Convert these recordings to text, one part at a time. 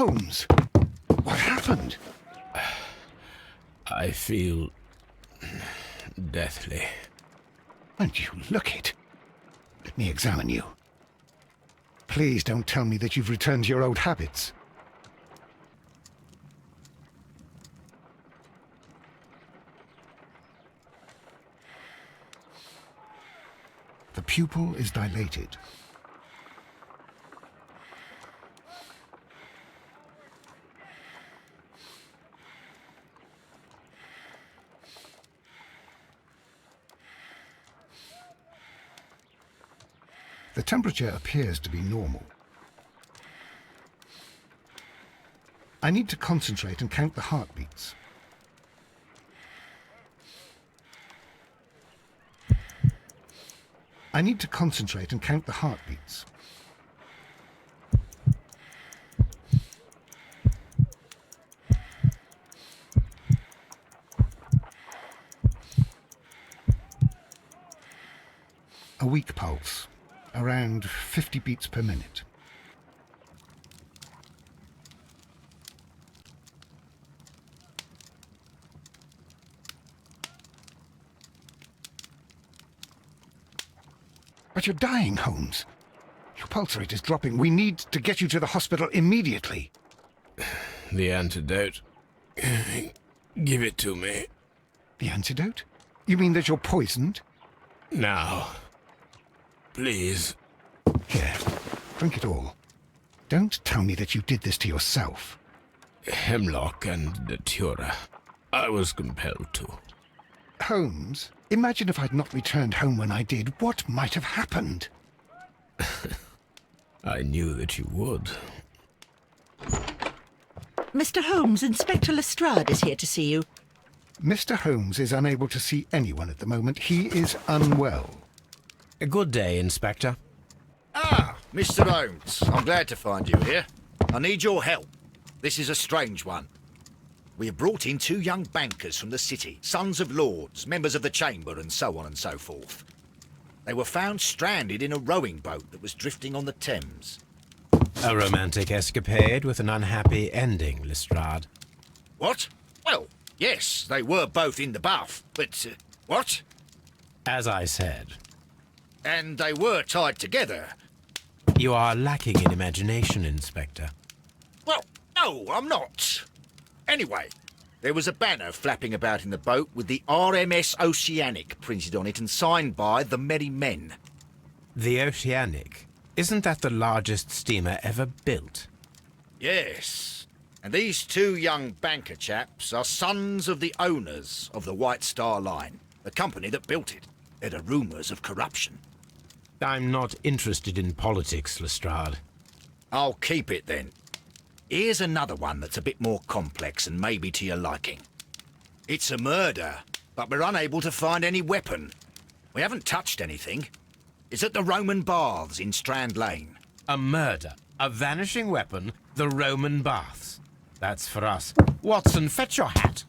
Holmes, what happened? I feel deathly. And you look it. Let me examine you. Please don't tell me that you've returned to your old habits. The pupil is dilated. The temperature appears to be normal. I need to concentrate and count the heartbeats. I need to concentrate and count the heartbeats. A weak pulse, around 50 beats per minute. But you're dying, Holmes. Your pulse rate is dropping. We need to get you to the hospital immediately. The antidote. Give it to me. The antidote? You mean that you're poisoned? Now. Please. Here, drink it all. Don't tell me that you did this to yourself. Hemlock and datura. I was compelled to. Holmes, imagine if I'd not returned home when I did. What might have happened? I knew that you would. Mr. Holmes, Inspector Lestrade is here to see you. Mr. Holmes is unable to see anyone at the moment. He is unwell. A good day, Inspector. Ah, Mr. Holmes. I'm glad to find you here. I need your help. This is a strange one. We have brought in 2 young bankers from the city, sons of lords, members of the chamber, and so on and so forth. They were found stranded in a rowing boat that was drifting on the Thames. A romantic escapade with an unhappy ending, Lestrade. What? Well, yes, they were both in the buff, but... what? As I said. And they were tied together. You are lacking in imagination, Inspector. Well, no, I'm not. Anyway, there was a banner flapping about in the boat with the RMS Oceanic printed on it and signed by the Merry Men. The Oceanic? Isn't that the largest steamer ever built? Yes. And these 2 young banker chaps are sons of the owners of the White Star Line, the company that built it. There are rumours of corruption. I'm not interested in politics, Lestrade. I'll keep it then. Here's another one that's a bit more complex and maybe to your liking. It's a murder, but we're unable to find any weapon. We haven't touched anything. It's at the Roman Baths in Strand Lane. A murder, a vanishing weapon, the Roman Baths. That's for us. Watson, fetch your hat.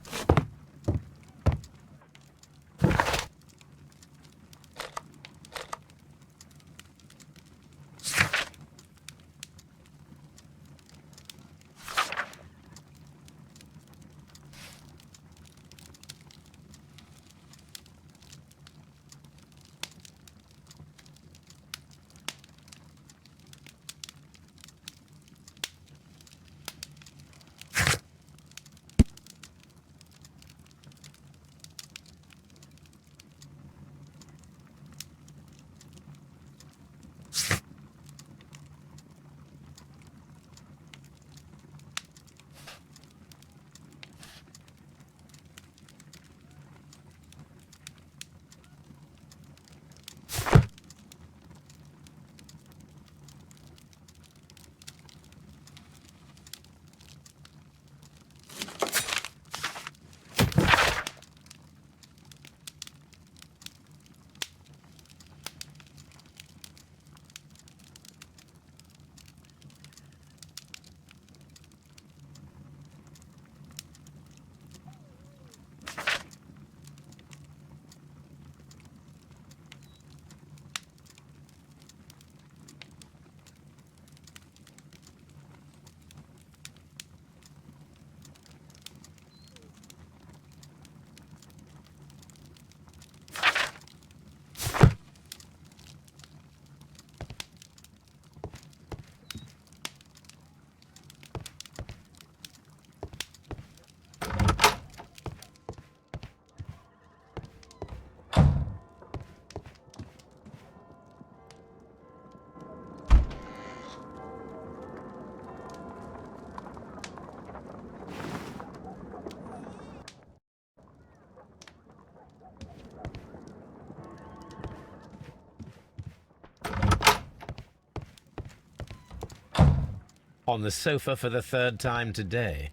On the sofa for the third time today.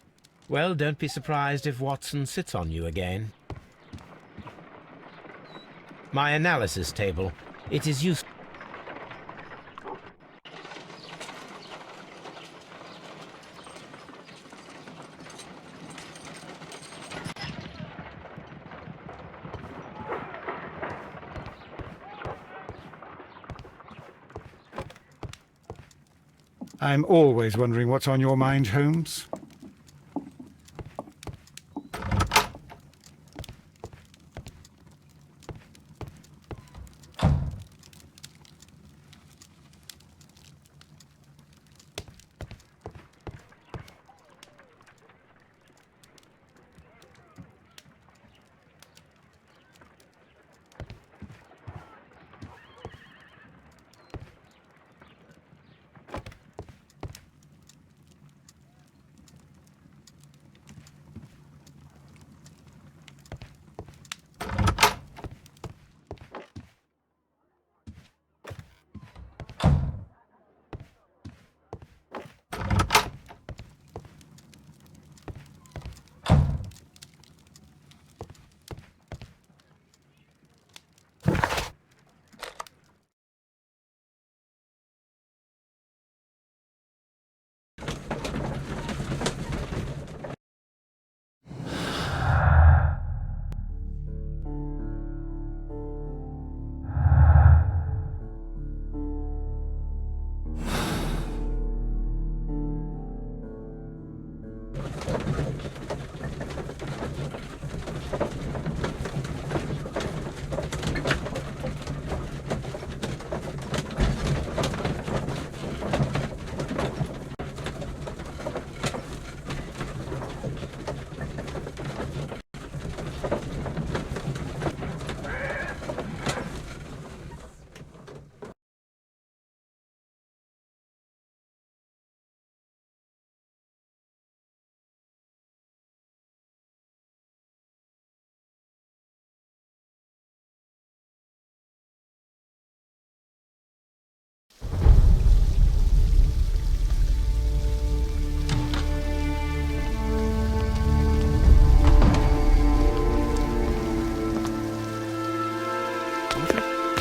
Well, don't be surprised if Watson sits on you again. My analysis table. It is useful. I'm always wondering what's on your mind, Holmes.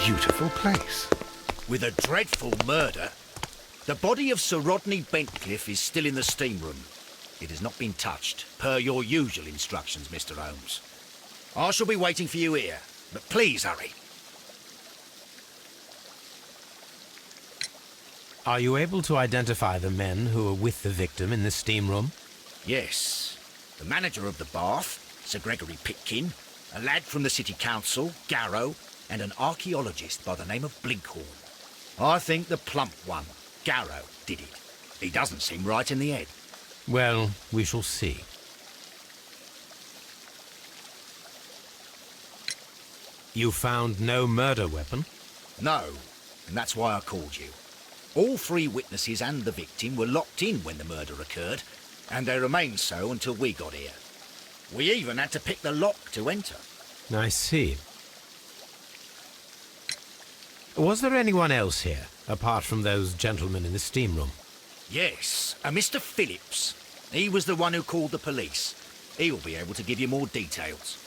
Beautiful place. With a dreadful murder. The body of Sir Rodney Bentcliffe is still in the steam room. It has not been touched, per your usual instructions, Mr. Holmes. I shall be waiting for you here, but please hurry. Are you able to identify the men who were with the victim in the steam room? Yes. The manager of the bath, Sir Gregory Pitkin, a lad from the City Council, Garrow, and an archaeologist by the name of Blinkhorn. I think the plump one, Garrow, did it. He doesn't seem right in the head. Well, we shall see. You found no murder weapon? No, and that's why I called you. All three witnesses and the victim were locked in when the murder occurred, and they remained so until we got here. We even had to pick the lock to enter. I see. Was there anyone else here, apart from those gentlemen in the steam room? Yes, a Mr. Phillips. He was the one who called the police. He'll be able to give you more details.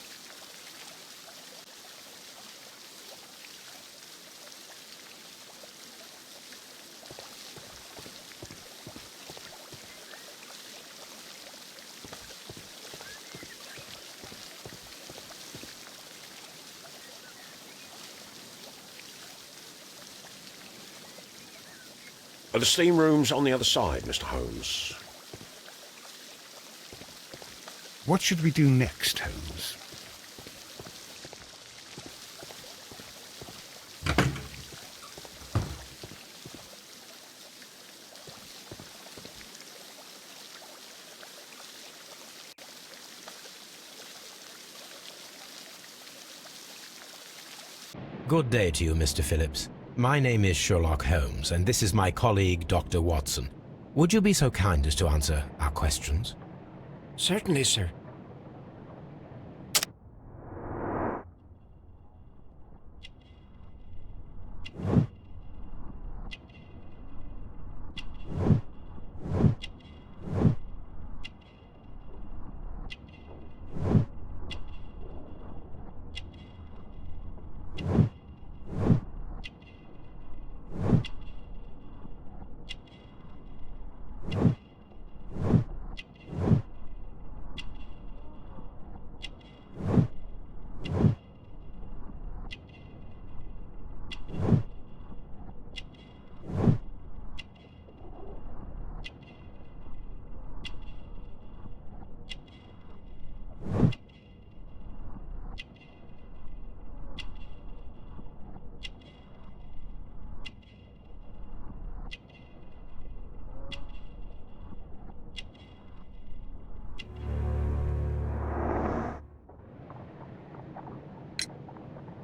Are the steam rooms on the other side, Mr. Holmes? What should we do next, Holmes? Good day to you, Mr. Phillips. My name is Sherlock Holmes, and this is my colleague, Dr. Watson. Would you be so kind as to answer our questions? Certainly, sir.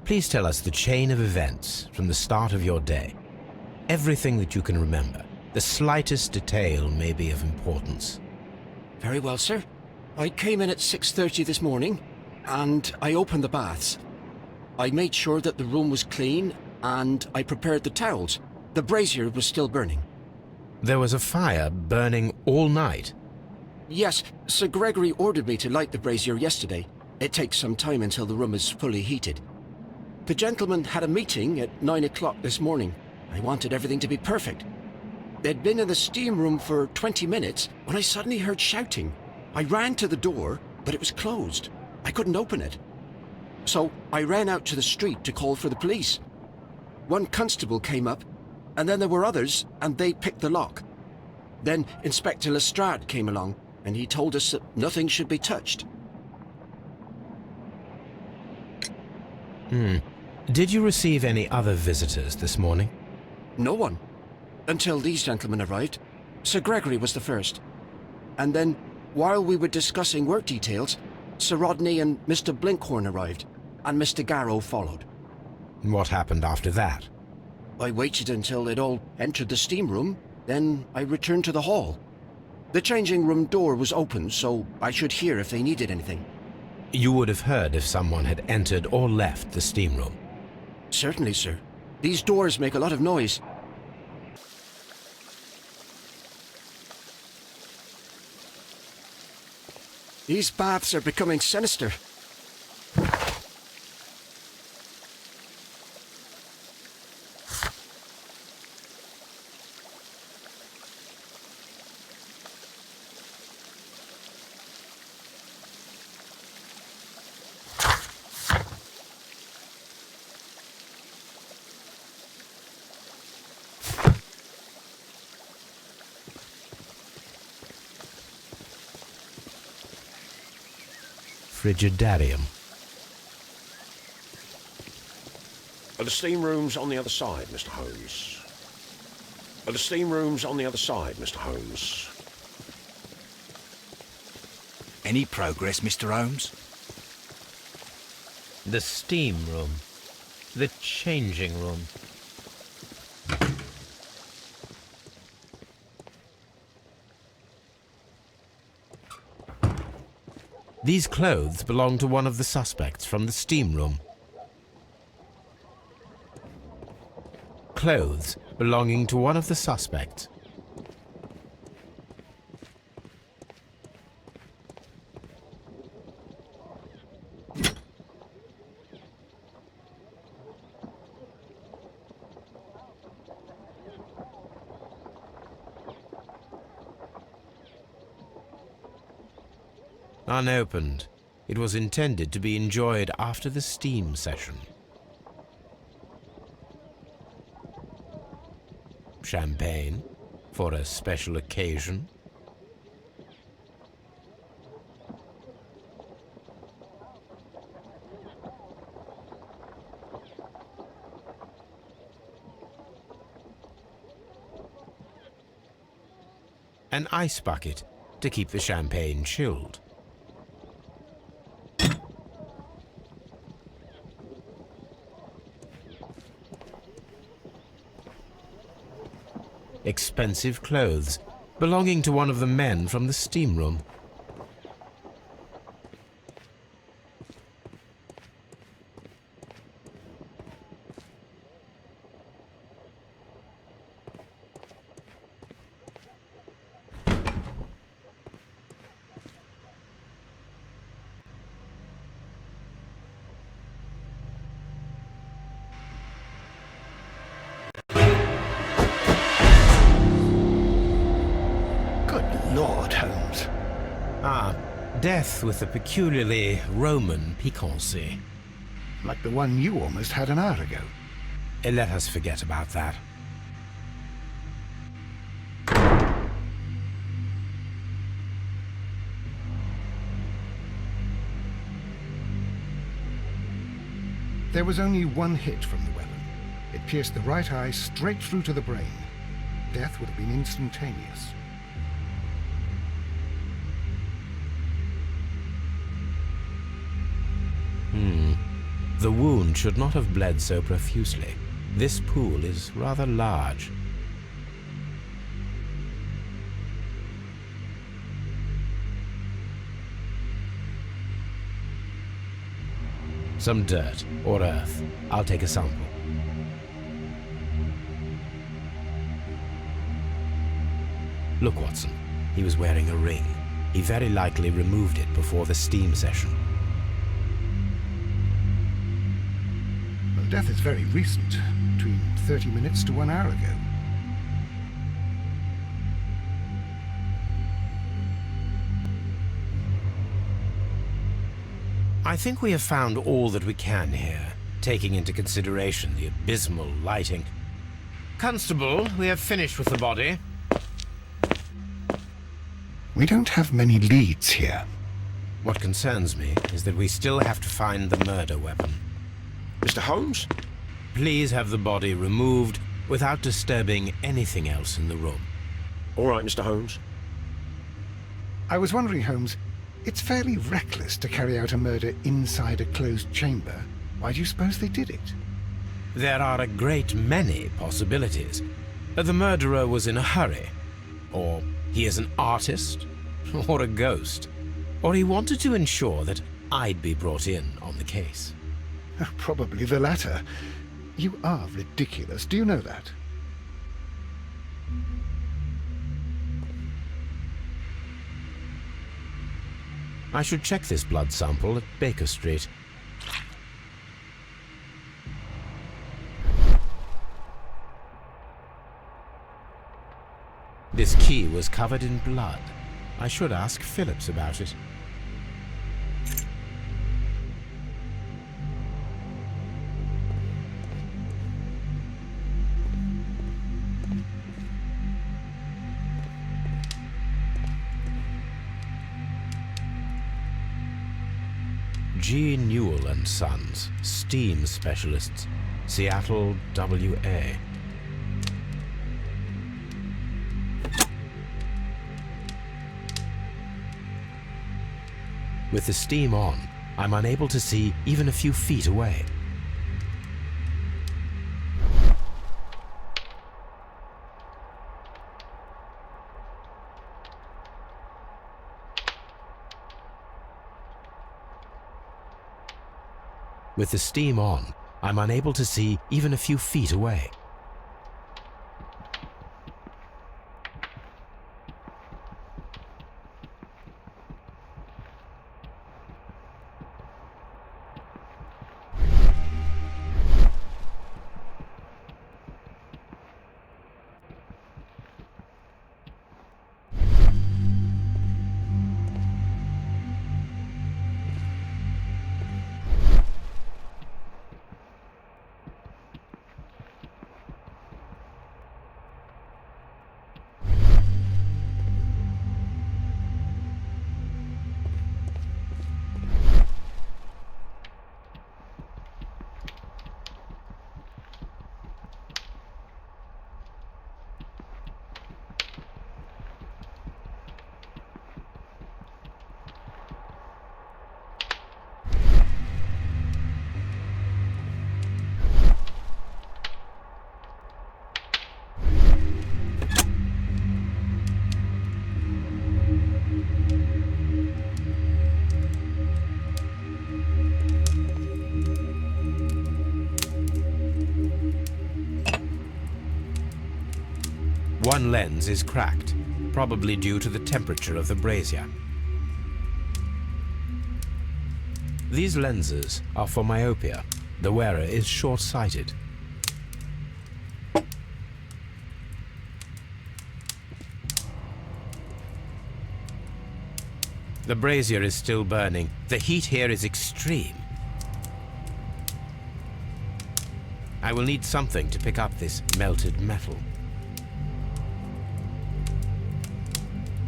Please tell us the chain of events from the start of your day. Everything that you can remember. The slightest detail may be of importance. Very well, sir. I came in at 6:30 this morning, and I opened the baths. I made sure that the room was clean, and I prepared the towels. The brazier was still burning. There was a fire burning all night. Yes, Sir Gregory ordered me to light the brazier yesterday. It takes some time until the room is fully heated. The gentleman had a meeting at 9 o'clock this morning. I wanted everything to be perfect. They'd been in the steam room for 20 minutes when I suddenly heard shouting. I ran to the door, but it was closed. I couldn't open it. So I ran out to the street to call for the police. One constable came up, and then there were others, and they picked the lock. Then Inspector Lestrade came along, and he told us that nothing should be touched. Did you receive any other visitors this morning? No one. Until these gentlemen arrived. Sir Gregory was the first. And then, while we were discussing work details, Sir Rodney and Mr. Blinkhorn arrived, and Mr. Garrow followed. What happened after that? I waited until they'd all entered the steam room, then I returned to the hall. The changing room door was open, so I should hear if they needed anything. You would have heard if someone had entered or left the steam room. Certainly, sir. These doors make a lot of noise. These baths are becoming sinister. Frigidarium. The steam room's on the other side, Mr. Holmes. The steam room's on the other side, Mr. Holmes. Any progress, Mr. Holmes? The steam room. The changing room. These clothes belong to one of the suspects from the steam room. Clothes belonging to one of the suspects. Unopened. It was intended to be enjoyed after the steam session. Champagne for a special occasion. An ice bucket to keep the champagne chilled. Expensive clothes belonging to one of the men from the steam room. Lord, Holmes. Death with a peculiarly Roman piquancy. Like the one you almost had an hour ago. Let us forget about that. There was only one hit from the weapon. It pierced the right eye straight through to the brain. Death would have been instantaneous. The wound should not have bled so profusely. This pool is rather large. Some dirt or earth. I'll take a sample. Look, Watson. He was wearing a ring. He very likely removed it before the steam session. The death is very recent, between 30 minutes to 1 hour ago. I think we have found all that we can here, taking into consideration the abysmal lighting. Constable, we have finished with the body. We don't have many leads here. What concerns me is that we still have to find the murder weapon. Mr. Holmes? Please have the body removed without disturbing anything else in the room. All right, Mr. Holmes. I was wondering, Holmes, it's fairly reckless to carry out a murder inside a closed chamber. Why do you suppose they did it? There are a great many possibilities. The murderer was in a hurry, or he is an artist, or a ghost, or he wanted to ensure that I'd be brought in on the case. Probably the latter. You are ridiculous, do you know that? I should check this blood sample at Baker Street. This key was covered in blood. I should ask Phillips about it. G. Newell and Sons, steam specialists, Seattle, WA. With the steam on, I'm unable to see even a few feet away. With the steam on, I'm unable to see even a few feet away. One lens is cracked, probably due to the temperature of the brazier. These lenses are for myopia. The wearer is short-sighted. The brazier is still burning. The heat here is extreme. I will need something to pick up this melted metal.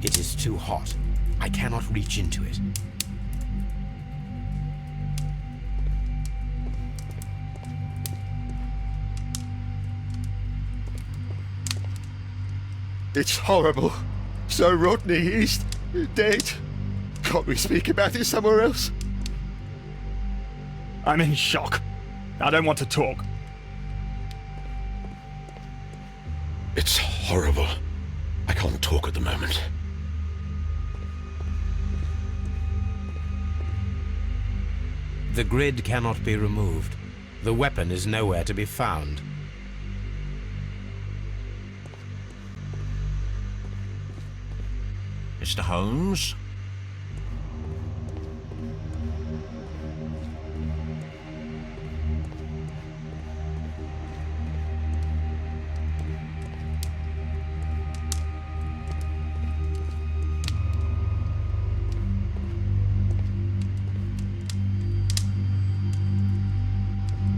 It is too hot. I cannot reach into it. It's horrible. So Rodney, he's dead. Can't we speak about it somewhere else? I'm in shock. I don't want to talk. It's horrible. I can't talk at the moment. The grid cannot be removed. The weapon is nowhere to be found. Mr. Holmes?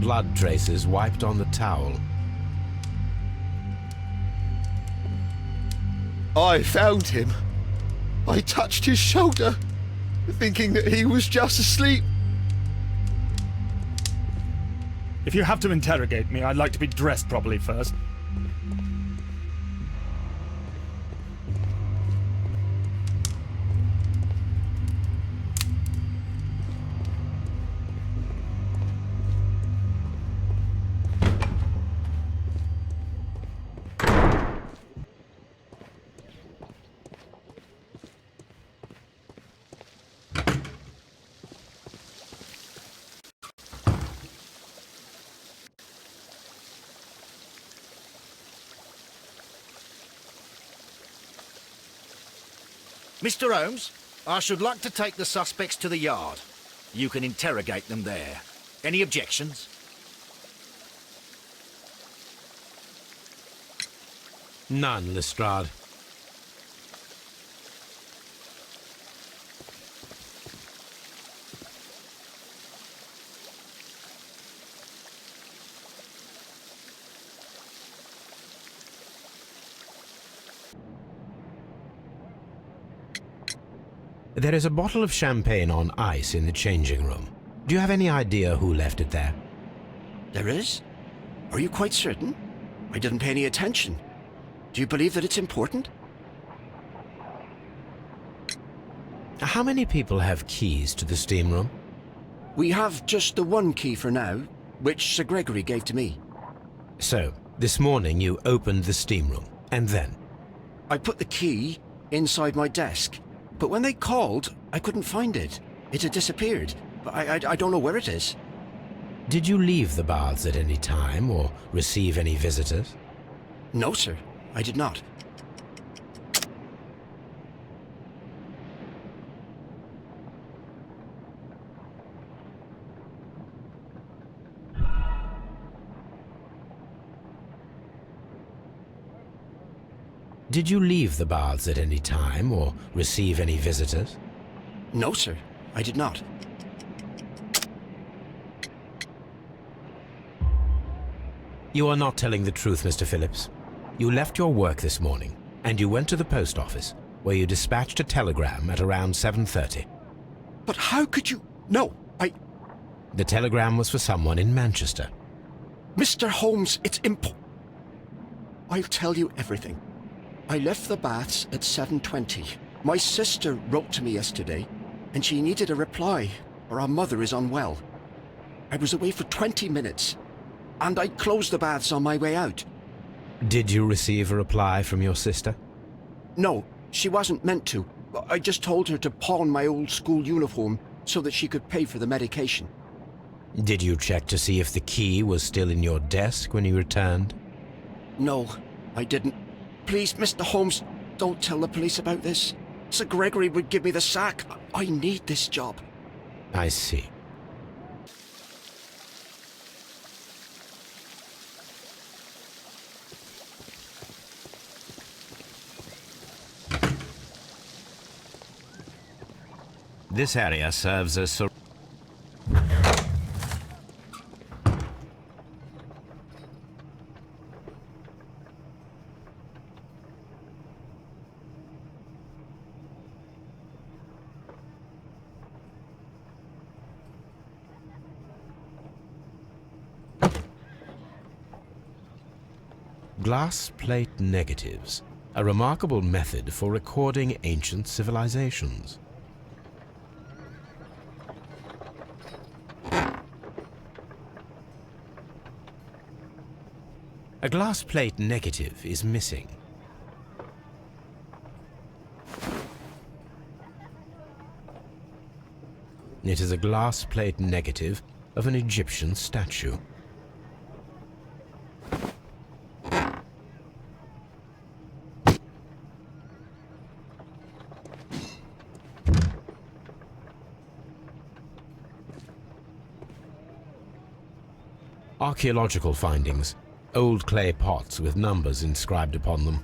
Blood traces wiped on the towel. I found him. I touched his shoulder, thinking that he was just asleep. If you have to interrogate me, I'd like to be dressed properly first. Mr. Holmes, I should like to take the suspects to the yard. You can interrogate them there. Any objections? None, Lestrade. There is a bottle of champagne on ice in the changing room. Do you have any idea who left it there? There is? Are you quite certain? I didn't pay any attention. Do you believe that it's important? How many people have keys to the steam room? We have just the one key for now, which Sir Gregory gave to me. So, this morning you opened the steam room, and then? I put the key inside my desk, but when they called, I couldn't find it. It had disappeared. I don't know where it is. Did you leave the baths at any time, or receive any visitors? No, sir. I did not. Did you leave the baths at any time, or receive any visitors? No, sir. I did not. You are not telling the truth, Mr. Phillips. You left your work this morning, and you went to the post office, where you dispatched a telegram at around 7:30. But how could you... No, The telegram was for someone in Manchester. Mr. Holmes, it's I'll tell you everything. I left the baths at 7:20. My sister wrote to me yesterday, and she needed a reply, or our mother is unwell. I was away for 20 minutes, and I closed the baths on my way out. Did you receive a reply from your sister? No, she wasn't meant to. I just told her to pawn my old school uniform so that she could pay for the medication. Did you check to see if the key was still in your desk when you returned? No, I didn't. Please, Mr. Holmes, don't tell the police about this. Sir Gregory would give me the sack. I need this job. I see. This area serves as glass plate negatives, a remarkable method for recording ancient civilizations. A glass plate negative is missing. It is a glass plate negative of an Egyptian statue. Archaeological findings. Old clay pots with numbers inscribed upon them.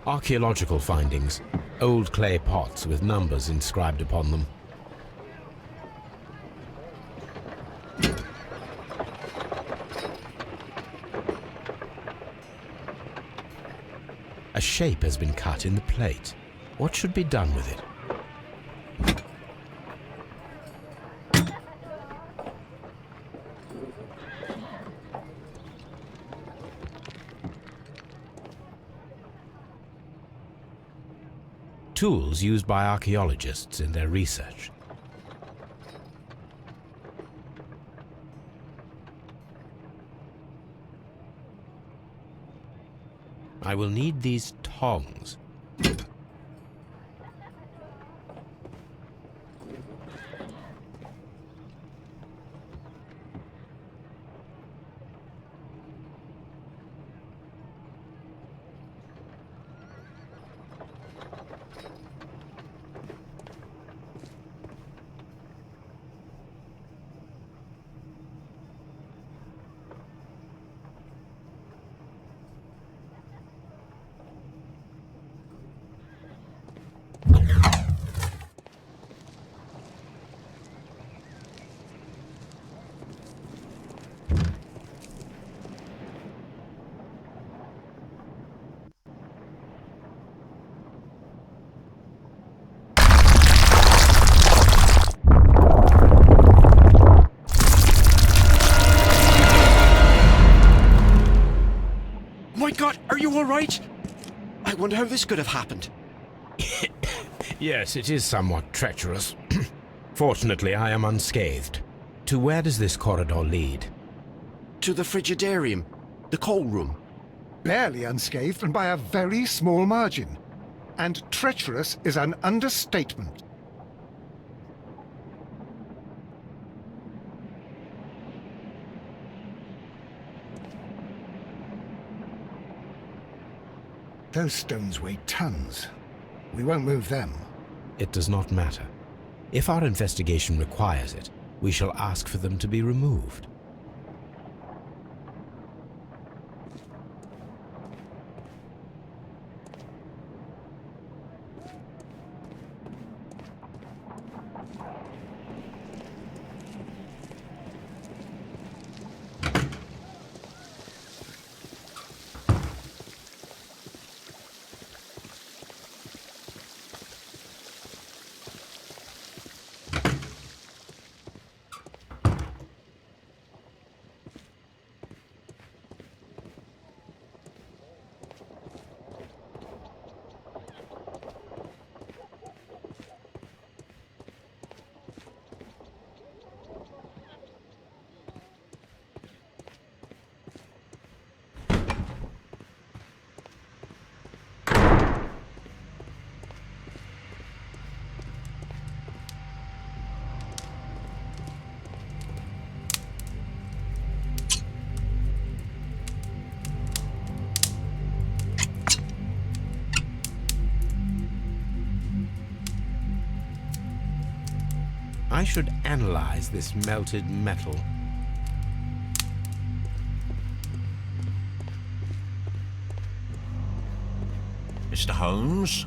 Archaeological findings. Old clay pots with numbers inscribed upon them. A shape has been cut in the plate. What should be done with it? Tools used by archaeologists in their research. I will need these tongs. My God, are you all right? I wonder how this could have happened. Yes, it is somewhat treacherous. Fortunately, I am unscathed. To where does this corridor lead? To the frigidarium, the coal room. Barely unscathed and by a very small margin. And treacherous is an understatement. Those stones weigh tons. We won't move them. It does not matter. If our investigation requires it, we shall ask for them to be removed. I should analyze this melted metal. Mr. Holmes?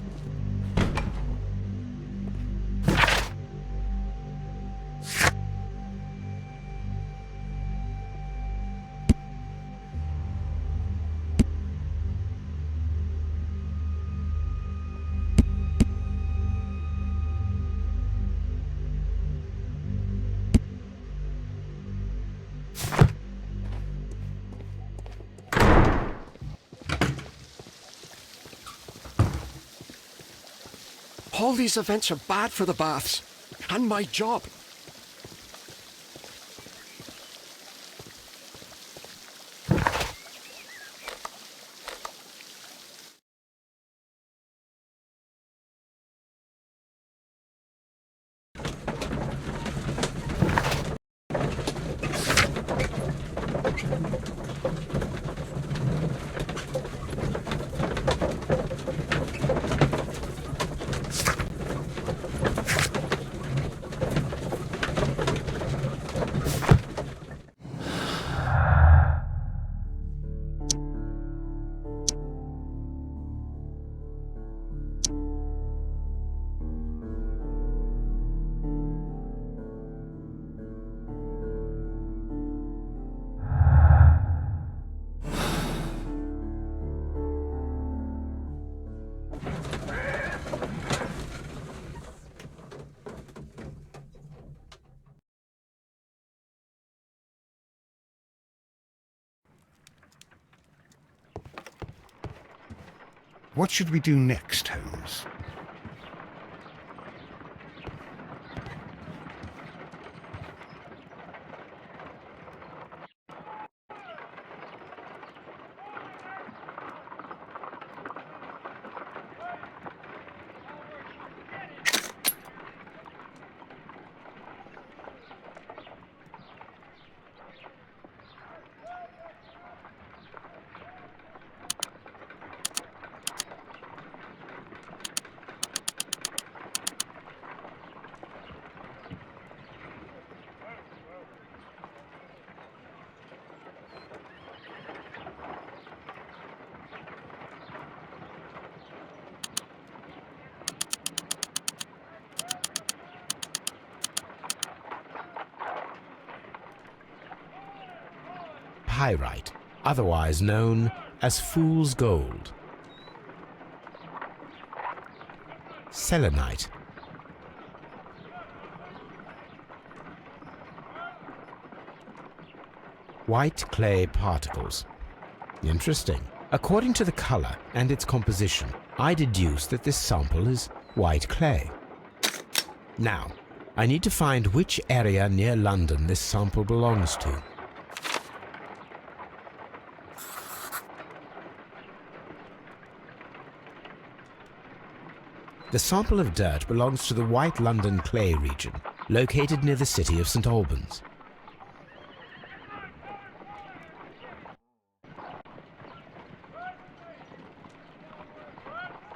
All these events are bad for the baths. And my job. What should we do next, Holmes? Pyrite, otherwise known as fool's gold. Selenite. White clay particles. Interesting. According to the color and its composition, I deduce that this sample is white clay. Now, I need to find which area near London this sample belongs to. The sample of dirt belongs to the White London clay region, located near the city of St. Albans.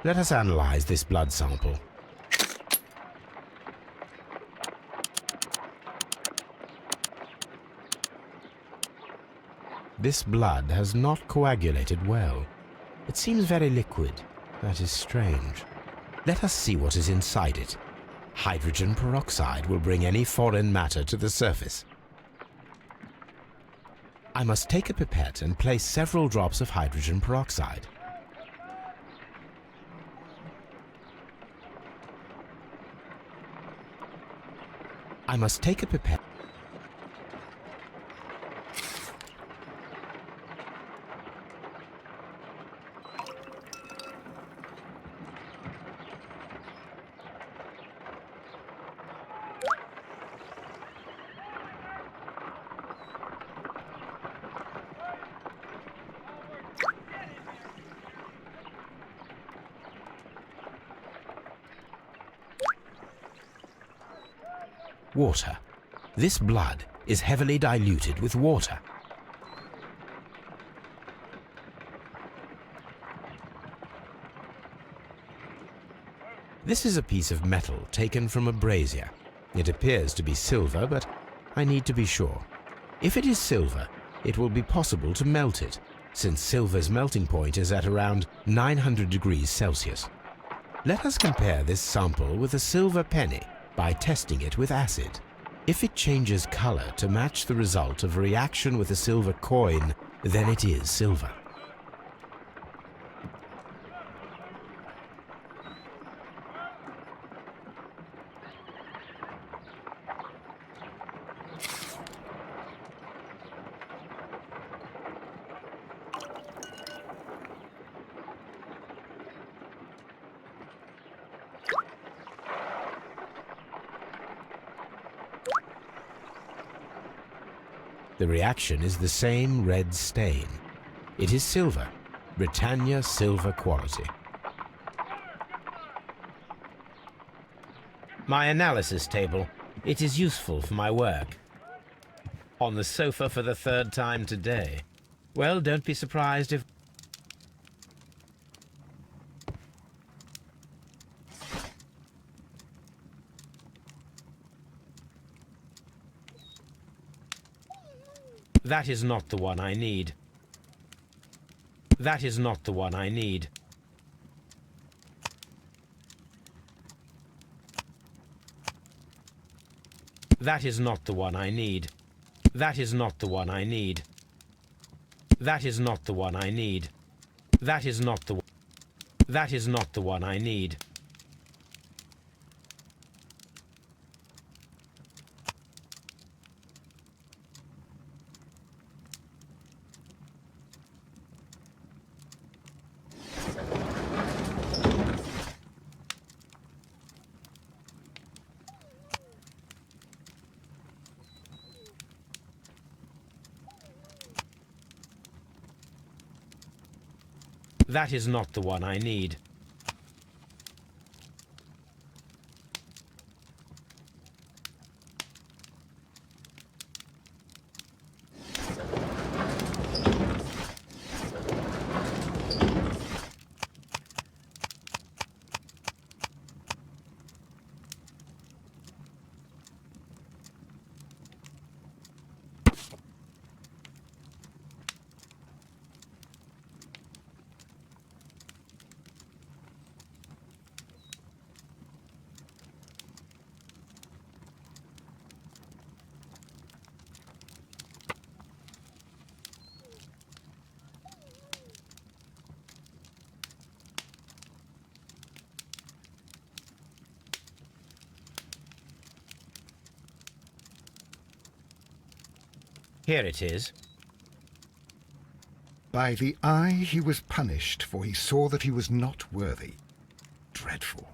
Let us analyze this blood sample. This blood has not coagulated well. It seems very liquid. That is strange. Let us see what is inside it. Hydrogen peroxide will bring any foreign matter to the surface. I must take a pipette and place several drops of hydrogen peroxide. I must take a pipette. Water. This blood is heavily diluted with water. This is a piece of metal taken from a brazier. It appears to be silver, but I need to be sure. If it is silver, it will be possible to melt it, since silver's melting point is at around 900 degrees Celsius. Let us compare this sample with a silver penny by testing it with acid. If it changes color to match the result of a reaction with a silver coin, then it is silver. The reaction is the same red stain. It is silver, Britannia silver quality. My analysis table. It is useful for my work. On the sofa for the third time today. Well, don't be surprised if... That is not the one I need. That is not the one I need. That is not the one I need. That is not the one I need. That is not the one I need. That is not the... That is not the one I need. That is not the one I need. Here it is. By the eye he was punished, for he saw that he was not worthy. Dreadful.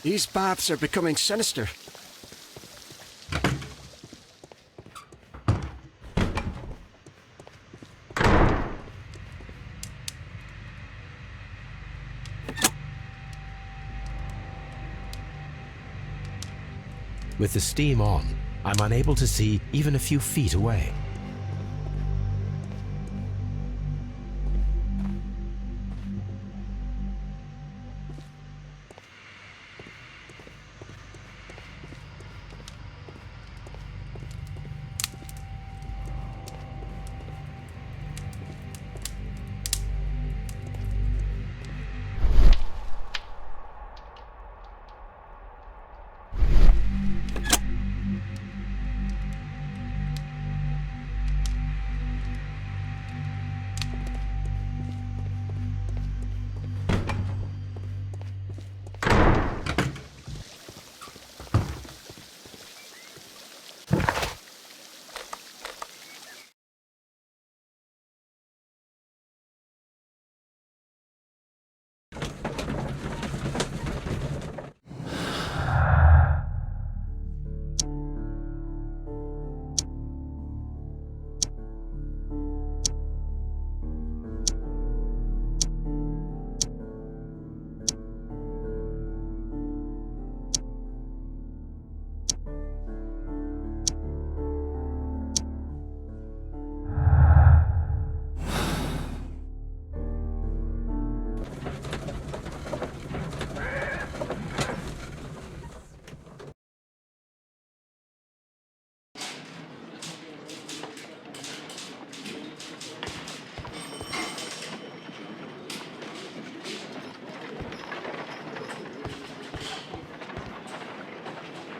These baths are becoming sinister. With the steam on, I'm unable to see even a few feet away.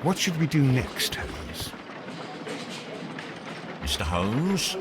What should we do next, Holmes? Mr. Holmes?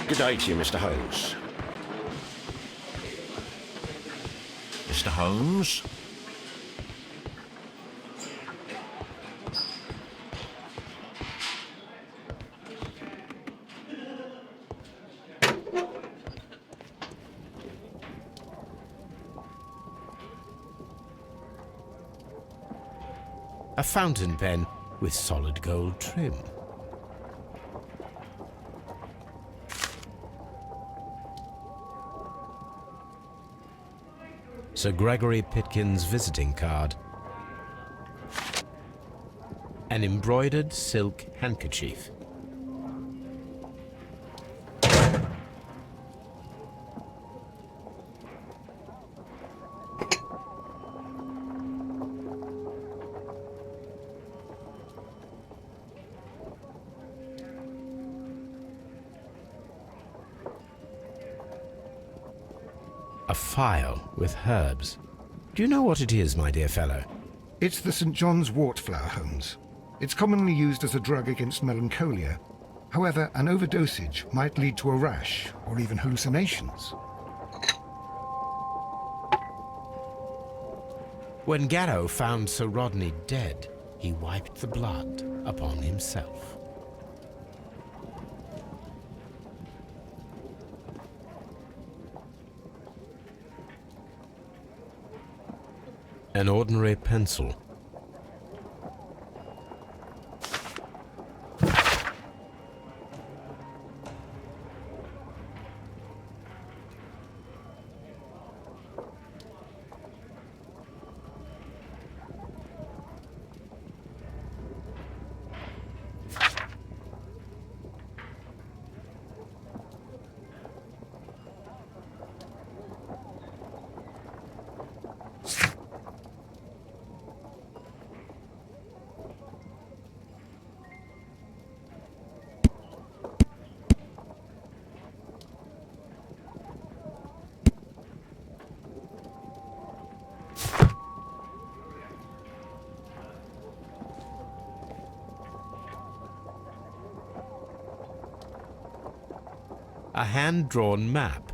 Good day to you, Mr. Holmes. Mr. Holmes? A fountain pen with solid gold trim. Sir Gregory Pitkin's visiting card. An embroidered silk handkerchief. A phial with herbs. Do you know what it is, my dear fellow? It's the St. John's wort flower, Holmes. It's commonly used as a drug against melancholia. However, an overdosage might lead to a rash or even hallucinations. When Garrow found Sir Rodney dead, he wiped the blood upon himself. An ordinary pencil. A hand-drawn map.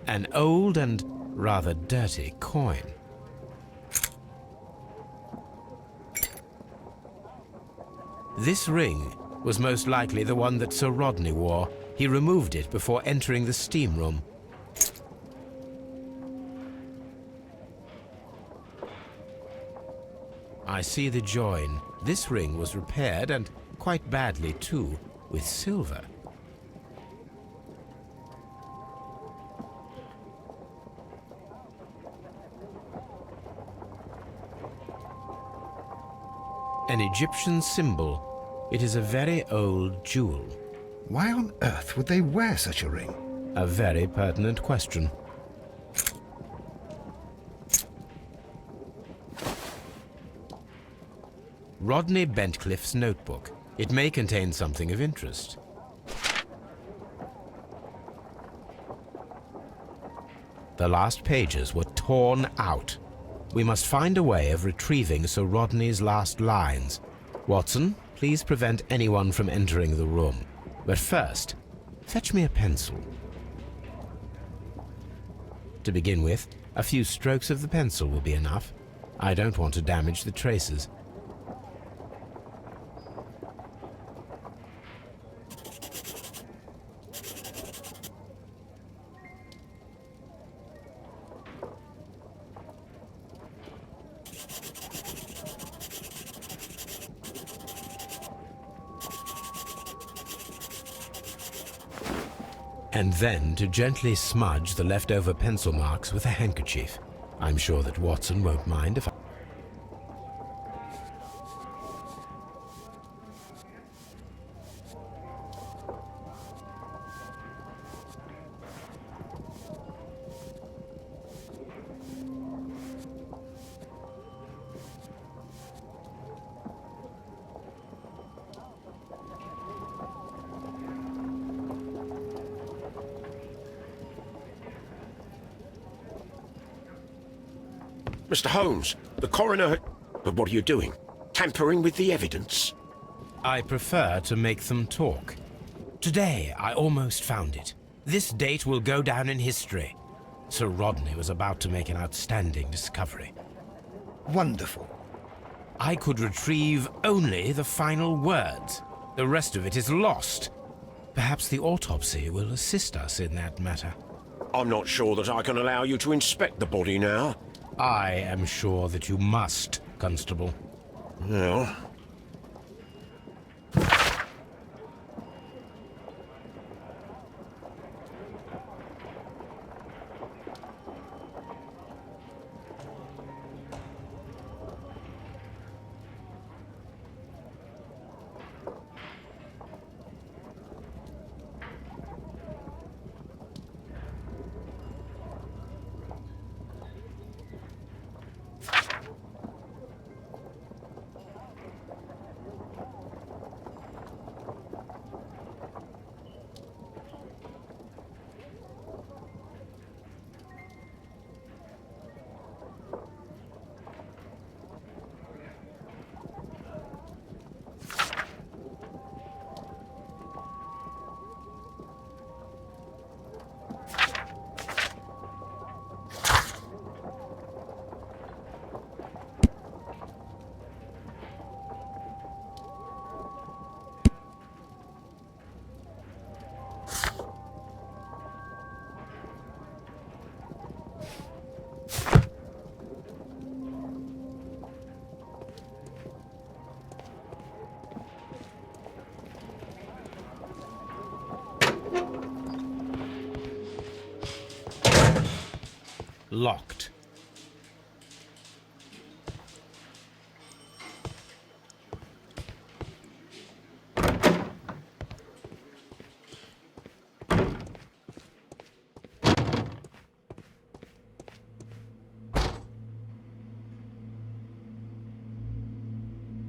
An old and rather dirty coin. This ring was most likely the one that Sir Rodney wore. He removed it before entering the steam room. I see the join. This ring was repaired, and quite badly too, with silver. An Egyptian symbol. It is a very old jewel. Why on earth would they wear such a ring? A very pertinent question. Rodney Bentcliffe's notebook. It may contain something of interest. The last pages were torn out. We must find a way of retrieving Sir Rodney's last lines. Watson, please prevent anyone from entering the room. But first, fetch me a pencil. To begin with, a few strokes of the pencil will be enough. I don't want to damage the traces. and then to gently smudge the leftover pencil marks with a handkerchief. I'm sure that Watson won't mind if I... Mr. Holmes, the coroner... But what are you doing? Tampering with the evidence? I prefer to make them talk. Today, I almost found it. This date will go down in history. Sir Rodney was about to make an outstanding discovery. Wonderful. I could retrieve only the final words. The rest of it is lost. Perhaps the autopsy will assist us in that matter. I'm not sure that I can allow you to inspect the body now. I am sure that you must, Constable. Well... Locked.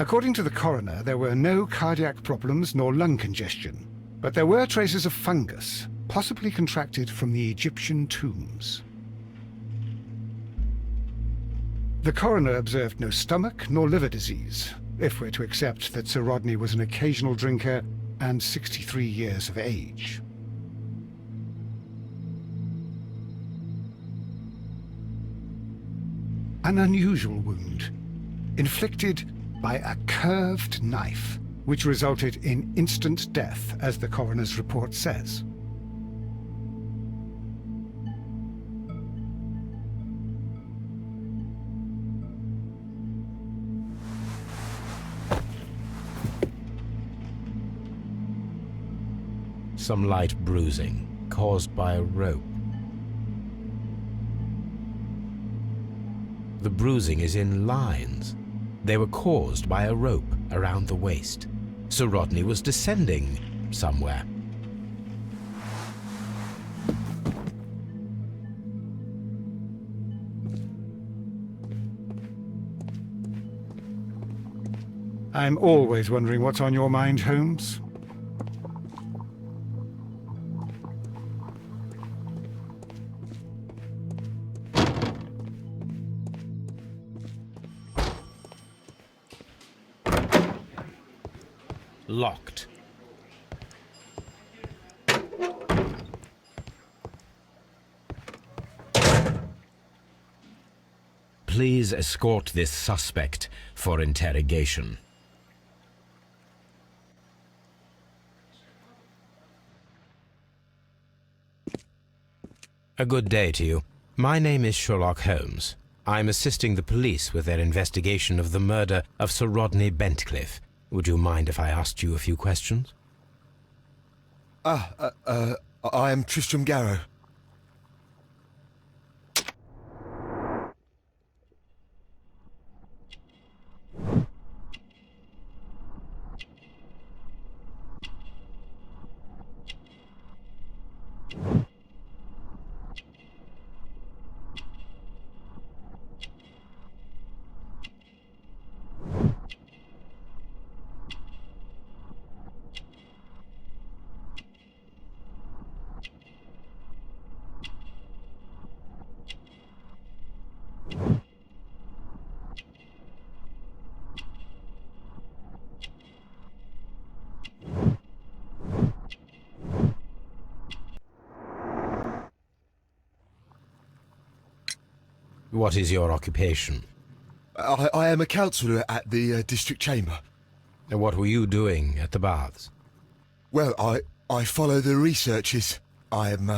According to the coroner, there were no cardiac problems nor lung congestion, but there were traces of fungus, possibly contracted from the Egyptian tombs. The coroner observed no stomach nor liver disease, if we're to accept that Sir Rodney was an occasional drinker and 63 years of age. An unusual wound, inflicted by a curved knife, which resulted in instant death, as the coroner's report says. Some light bruising, caused by a rope. The bruising is in lines. They were caused by a rope around the waist. Sir Rodney was descending somewhere. I'm always wondering what's on your mind, Holmes. Locked. Please escort this suspect for interrogation. A good day to you. My name is Sherlock Holmes. I'm assisting the police with their investigation of the murder of Sir Rodney Bentcliffe. Would you mind if I asked you a few questions? I am Tristram Garrow. What is your occupation? I am a councillor at the district chamber. And what were you doing at the baths? Well, I follow the researches. I am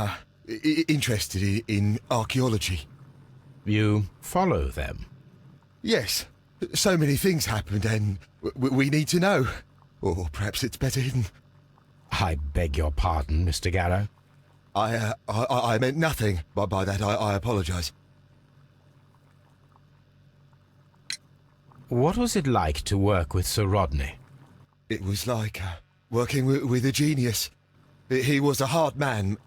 interested in archaeology. You follow them? Yes. So many things happened and we need to know. Or perhaps it's better hidden. I beg your pardon, Mr. Garrow. I meant nothing by that. I apologise. What was it like to work with Sir Rodney? It was like working with a genius. He was a hard man,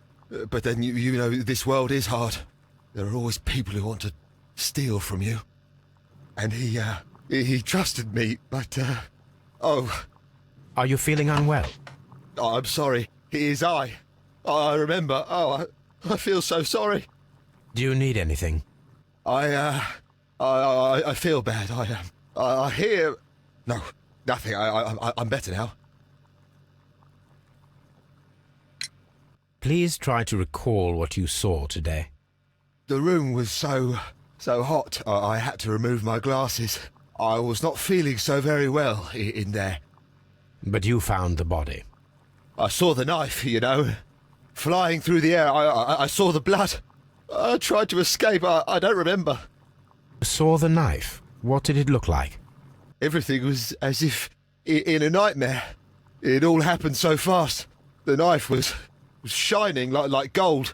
but then you know this world is hard. There are always people who want to steal from you. And he trusted me, but oh. Are you feeling unwell? Oh, I'm sorry. It is I remember. Oh, I feel so sorry. Do you need anything? I feel bad. I hear... No, nothing. I'm better now. Please try to recall what you saw today. The room was so hot, I had to remove my glasses. I was not feeling so very well in there. But you found the body. I saw the knife, you know, flying through the air. I saw the blood. I tried to escape. I don't remember. Saw the knife? What did it look like? Everything was as if in a nightmare. It all happened so fast. The knife was shining like gold.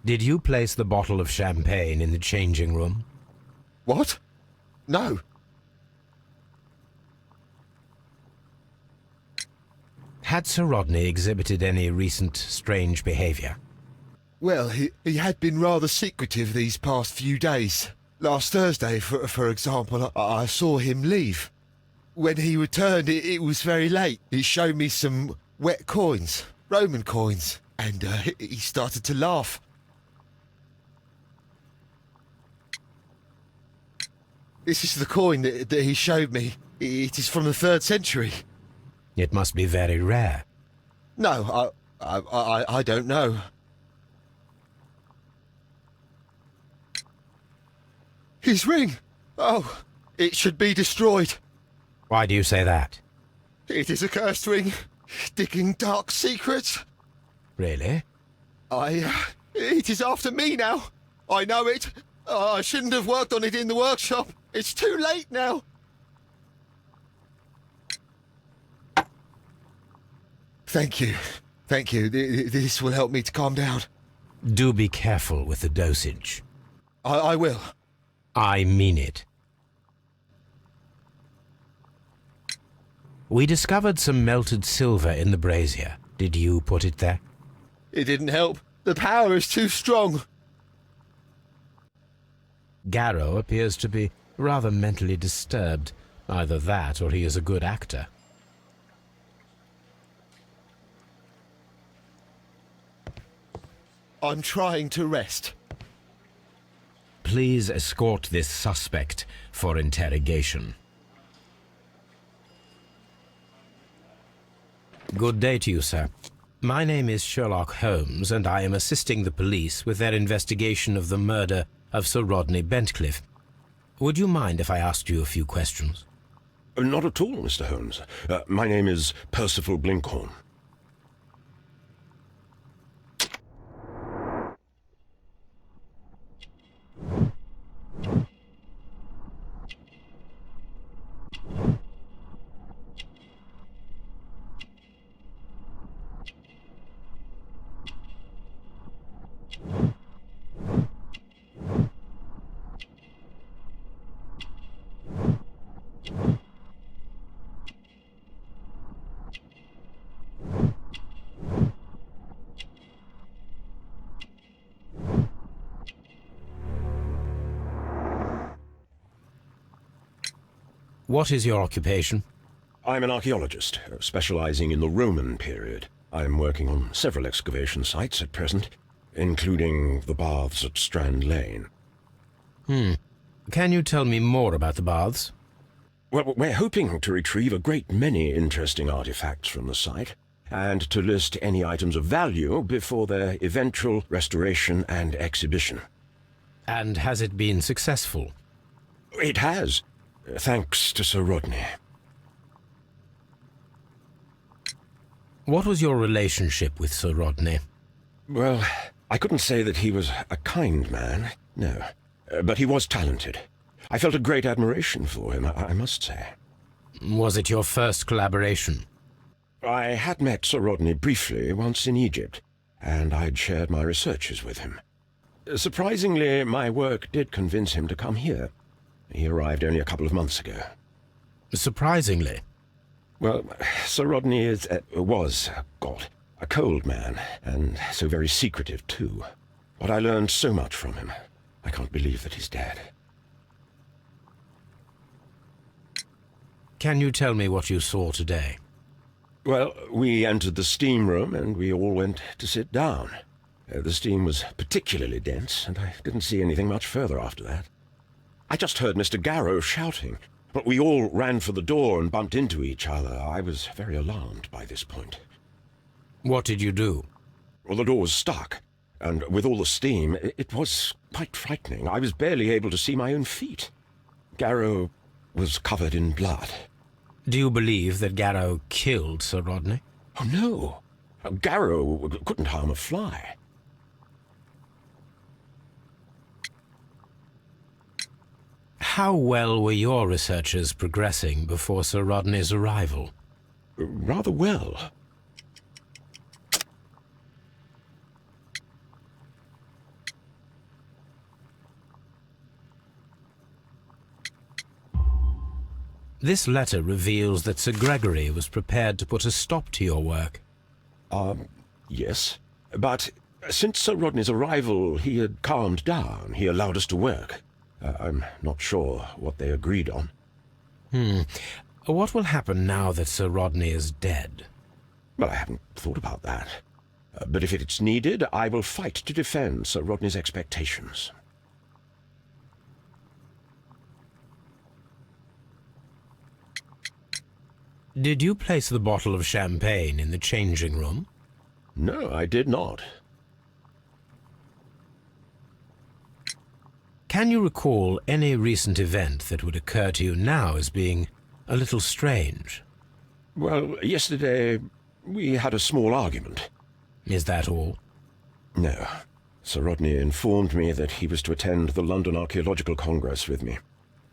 Did you place the bottle of champagne in the changing room? What? No. Had Sir Rodney exhibited any recent strange behaviour? Well, he had been rather secretive these past few days. Last Thursday, for example, I saw him leave. When he returned, it was very late. He showed me some wet coins, Roman coins, and he started to laugh. This is the coin that he showed me. It is from the 3rd century. It must be very rare. No, I don't know. His ring! Oh, it should be destroyed. Why do you say that? It is a cursed ring, digging dark secrets. Really? It is after me now. I know it. I shouldn't have worked on it in the workshop. It's too late now. Thank you. Thank you. This will help me to calm down. Do be careful with the dosage. I will. I mean it. We discovered some melted silver in the brazier. Did you put it there? It didn't help. The power is too strong. Garrow appears to be rather mentally disturbed. Either that or he is a good actor. I'm trying to rest. Please escort this suspect for interrogation. Good day to you, sir. My name is Sherlock Holmes, and I am assisting the police with their investigation of the murder of Sir Rodney Bentcliffe. Would you mind if I asked you a few questions? Not at all, Mr. Holmes. My name is Percival Blinkhorn. What is your occupation? I'm an archaeologist, specializing in the Roman period. I'm working on several excavation sites at present, including the baths at Strand Lane. Can you tell me more about the baths? Well, we're hoping to retrieve a great many interesting artifacts from the site, and to list any items of value before their eventual restoration and exhibition. And has it been successful? It has, thanks to Sir Rodney. What was your relationship with Sir Rodney? Well, I couldn't say that he was a kind man, no. But he was talented. I felt a great admiration for him, I must say. Was it your first collaboration? I had met Sir Rodney briefly once in Egypt, and I'd shared my researches with him. Surprisingly, my work did convince him to come here. He arrived only a couple of months ago. Surprisingly? Well, Sir Rodney was a cold man, and so very secretive too. But I learned so much from him. I can't believe that he's dead. Can you tell me what you saw today? Well, we entered the steam room and we all went to sit down. The steam was particularly dense, and I didn't see anything much further after that. I just heard Mr. Garrow shouting, but we all ran for the door and bumped into each other. I was very alarmed by this point. What did you do? Well, the door was stuck, and with all the steam, it was quite frightening. I was barely able to see my own feet. Garrow was covered in blood. Do you believe that Garrow killed Sir Rodney? Oh, no. Garrow couldn't harm a fly. How well were your researches progressing before Sir Rodney's arrival? Rather well. This letter reveals that Sir Gregory was prepared to put a stop to your work. Yes. But since Sir Rodney's arrival, he had calmed down. He allowed us to work. I'm not sure what they agreed on. What will happen now that Sir Rodney is dead? Well, I haven't thought about that. But if it's needed, I will fight to defend Sir Rodney's expectations. Did you place the bottle of champagne in the changing room? No, I did not. Can you recall any recent event that would occur to you now as being a little strange? Well, yesterday we had a small argument. Is that all? No. Sir Rodney informed me that he was to attend the London Archaeological Congress with me.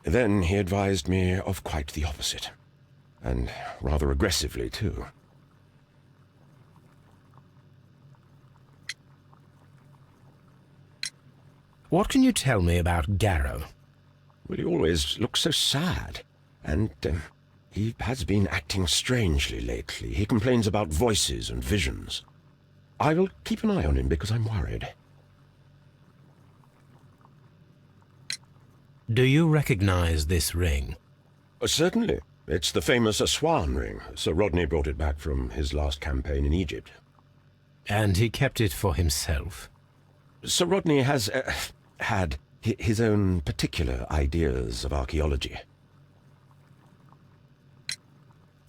Then he advised me of quite the opposite. And rather aggressively, too. What can you tell me about Garrow? Well, he always looks so sad. And he has been acting strangely lately. He complains about voices and visions. I will keep an eye on him because I'm worried. Do you recognize this ring? Certainly. It's the famous Aswan ring. Sir Rodney brought it back from his last campaign in Egypt. And he kept it for himself? Sir Rodney has had his own particular ideas of archaeology.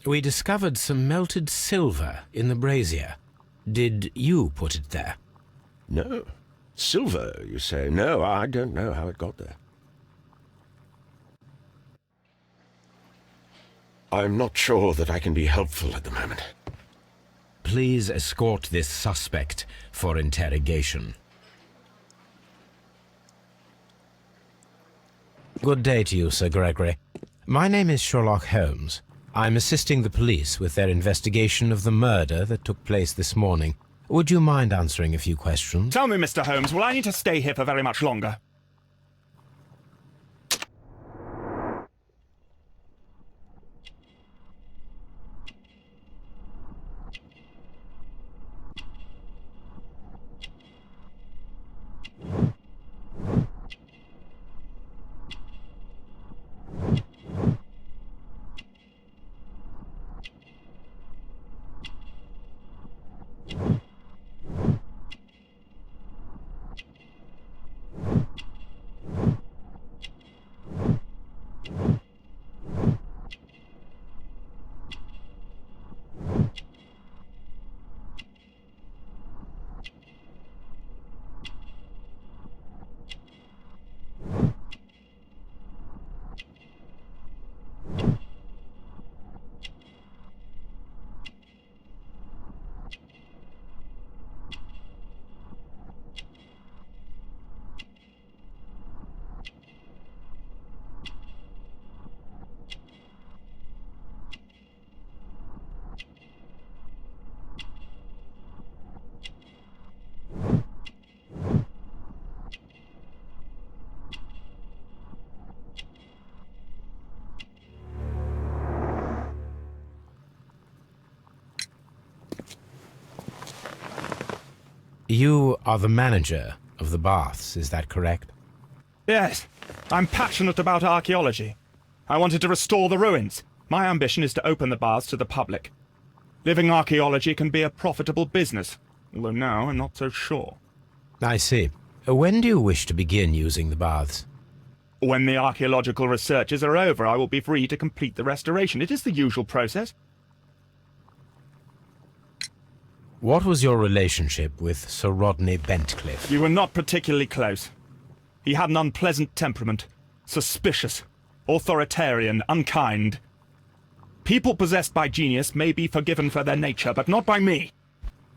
We discovered some melted silver in the brazier. Did you put it there? No. Silver, you say? No, I don't know how it got there. I'm not sure that I can be helpful at the moment. Please escort this suspect for interrogation. Good day to you, Sir Gregory. My name is Sherlock Holmes. I'm assisting the police with their investigation of the murder that took place this morning. Would you mind answering a few questions? Tell me, Mr. Holmes, will I need to stay here for very much longer? You are the manager of the baths, is that correct? Yes, I'm passionate about archaeology. I wanted to restore the ruins. My ambition is to open the baths to the public. Living archaeology can be a profitable business, although now I'm not so sure. I see. When do you wish to begin using the baths? When the archaeological researches are over, I will be free to complete the restoration. It is the usual process. What was your relationship with Sir Rodney Bentcliffe? We were not particularly close. He had an unpleasant temperament. Suspicious, authoritarian, unkind. People possessed by genius may be forgiven for their nature, but not by me.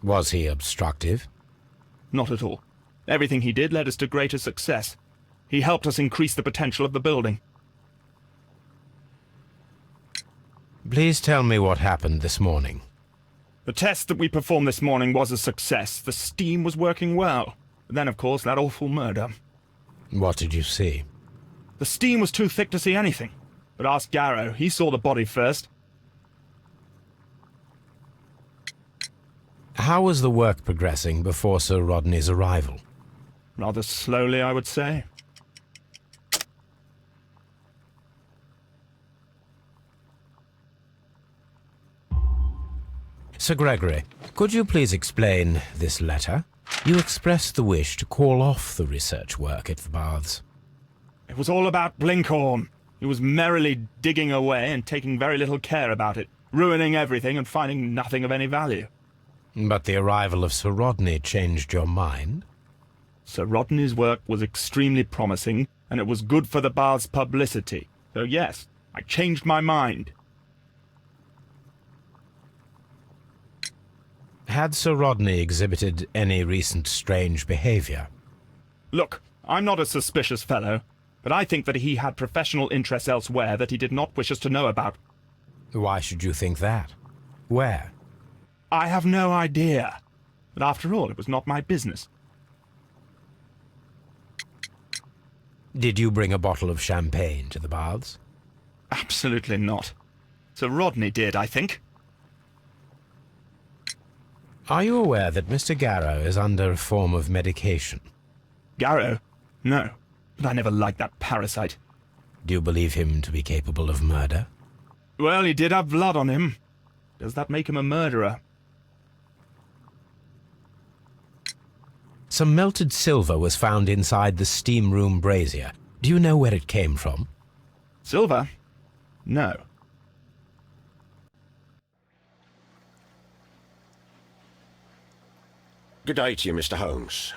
Was he obstructive? Not at all. Everything he did led us to greater success. He helped us increase the potential of the building. Please tell me what happened this morning. The test that we performed this morning was a success. The steam was working well. But then, of course, that awful murder. What did you see? The steam was too thick to see anything. But ask Garrow. He saw the body first. How was the work progressing before Sir Rodney's arrival? Rather slowly, I would say. Sir Gregory, could you please explain this letter? You expressed the wish to call off the research work at the baths. It was all about Blinkhorn. He was merrily digging away and taking very little care about it, ruining everything and finding nothing of any value. But the arrival of Sir Rodney changed your mind? Sir Rodney's work was extremely promising, and it was good for the bath's publicity. So yes, I changed my mind. Had Sir Rodney exhibited any recent strange behavior? Look, I'm not a suspicious fellow, but I think that he had professional interests elsewhere that he did not wish us to know about. Why should you think that? Where? I have no idea. But after all, it was not my business. Did you bring a bottle of champagne to the baths? Absolutely not. Sir Rodney did, I think. Are you aware that Mr. Garrow is under a form of medication? Garrow? No. But I never liked that parasite. Do you believe him to be capable of murder? Well, he did have blood on him. Does that make him a murderer? Some melted silver was found inside the steam room brazier. Do you know where it came from? Silver? No. Good day to you, Mr. Holmes.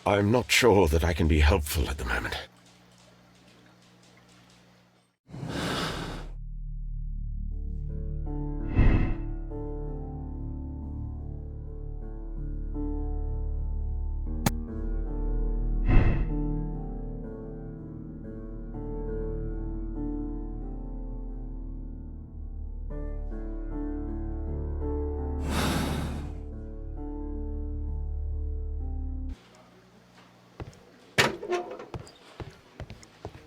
I'm not sure that I can be helpful at the moment.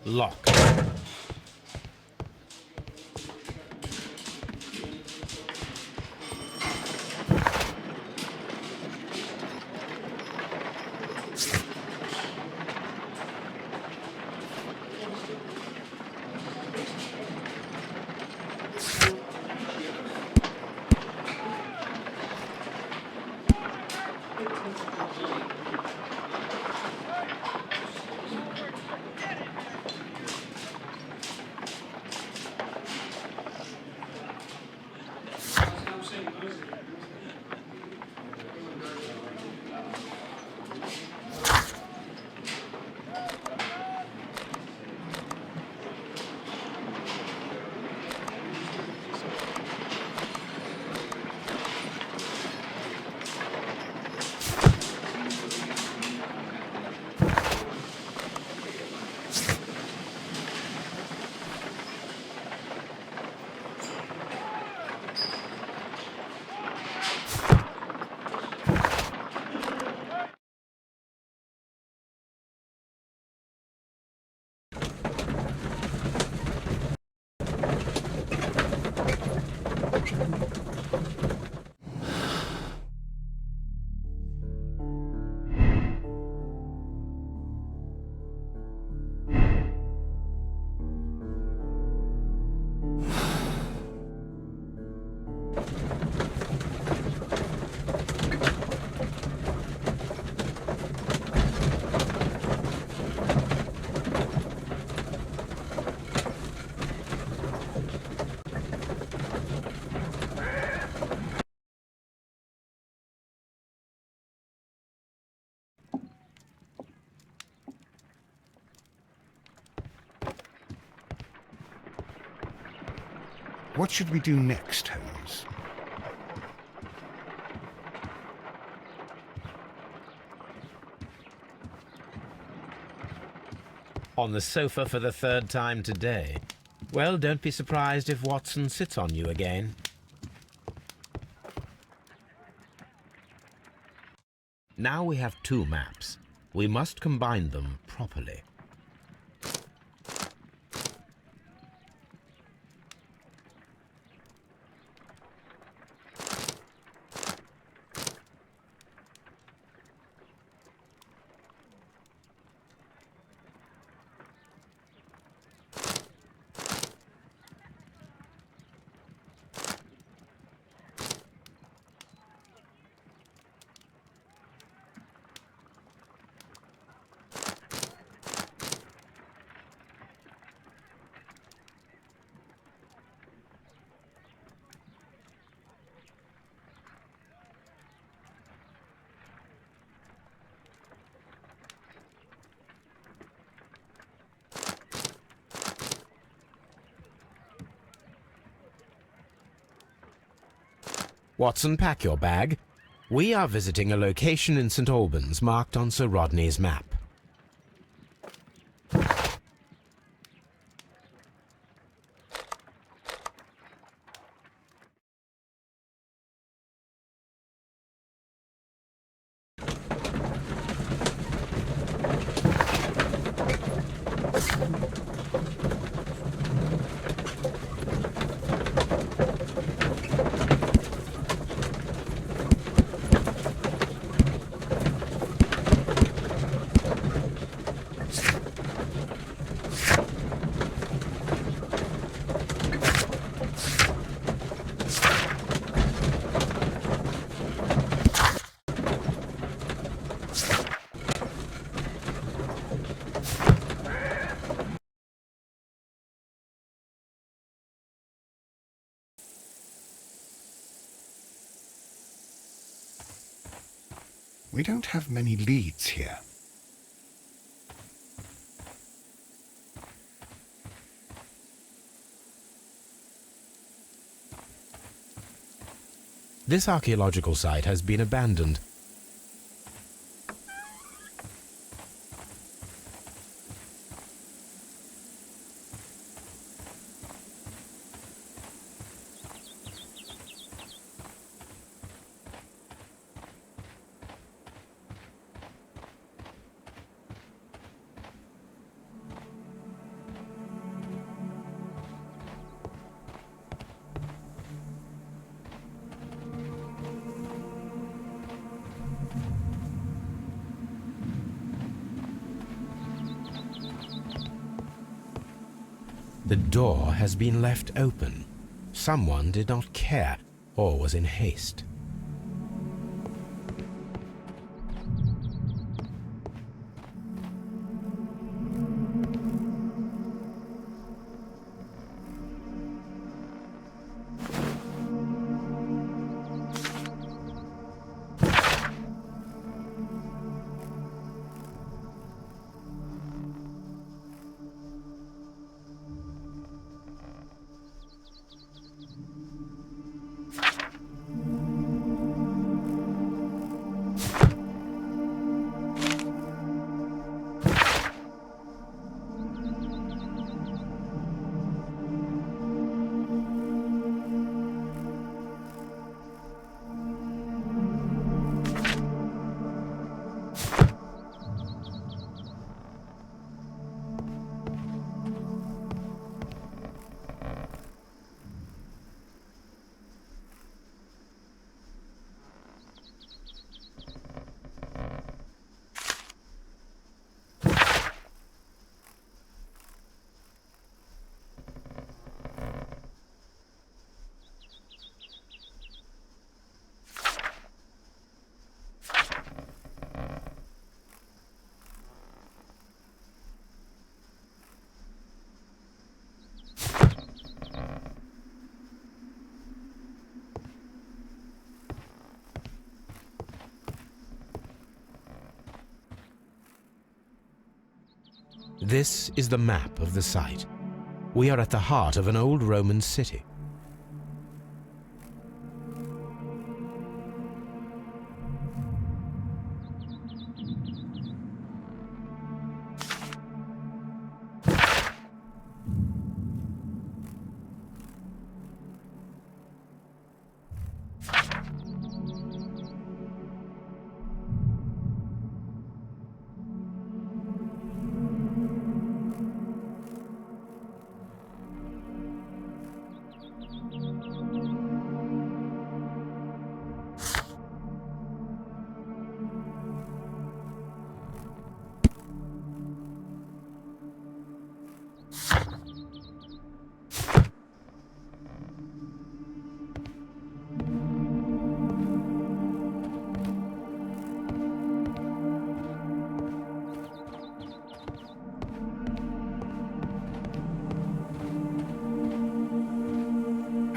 Lock. What should we do next, Holmes? On the sofa for the third time today. Well, don't be surprised if Watson sits on you again. Now we have two maps. We must combine them properly. Watson, pack your bag. We are visiting a location in St. Albans marked on Sir Rodney's map. We don't have many leads here. This archaeological site has been abandoned. The door has been left open. Someone did not care or was in haste. This is the map of the site. We are at the heart of an old Roman city.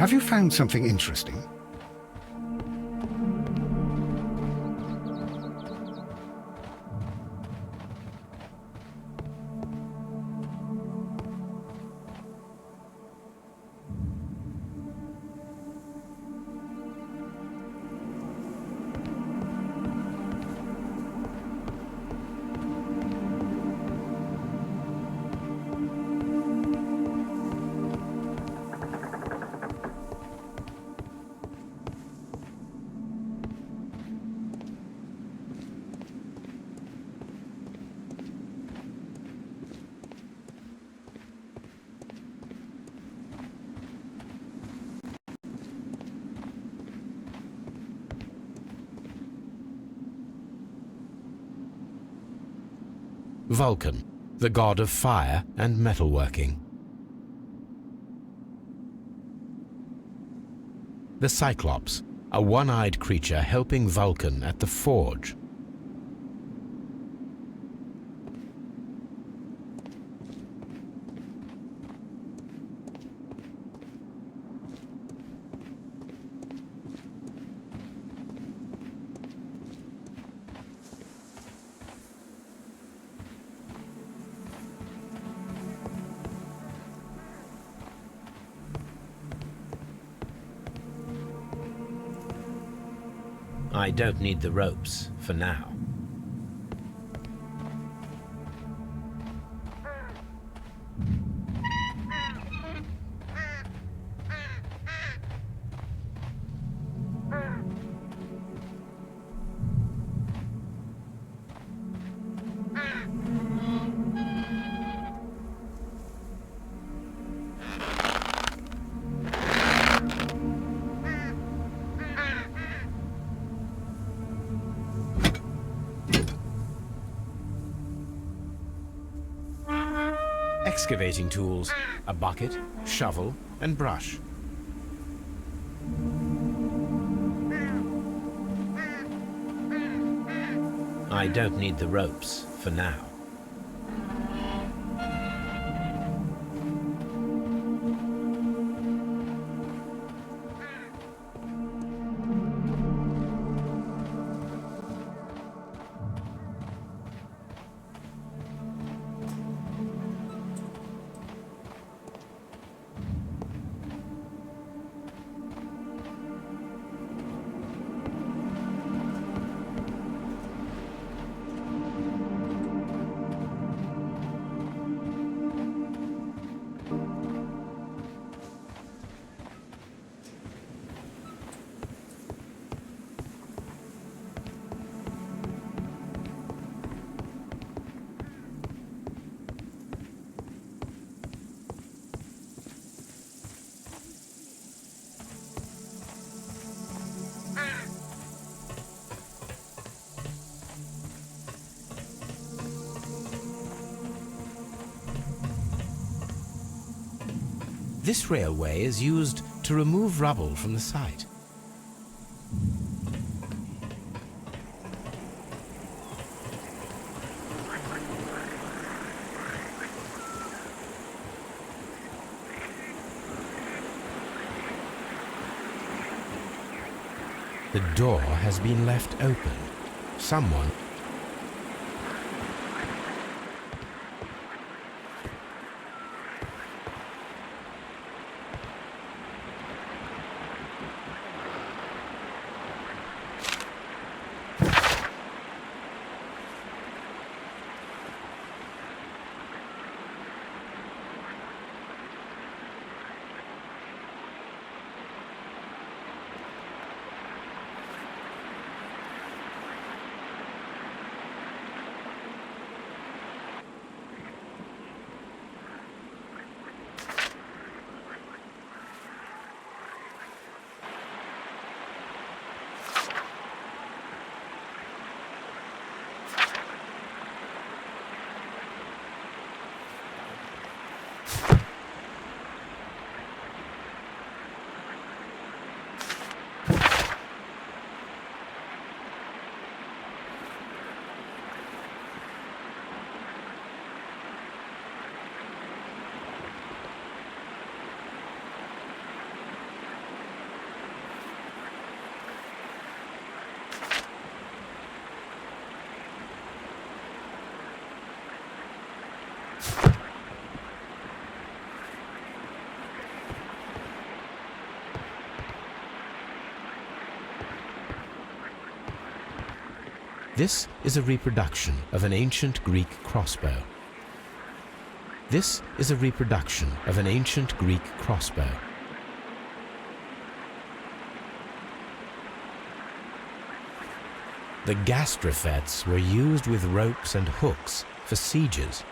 Have you found something interesting? Vulcan, the god of fire and metalworking. The Cyclops, a one-eyed creature helping Vulcan at the forge. I don't need the ropes for now. Excavating tools, a bucket, shovel, and brush. I don't need the ropes for now. This railway is used to remove rubble from the site. The door has been left open. Someone... This is a reproduction of an ancient Greek crossbow. This is a reproduction of an ancient Greek crossbow. The gastrofets were used with ropes and hooks for sieges.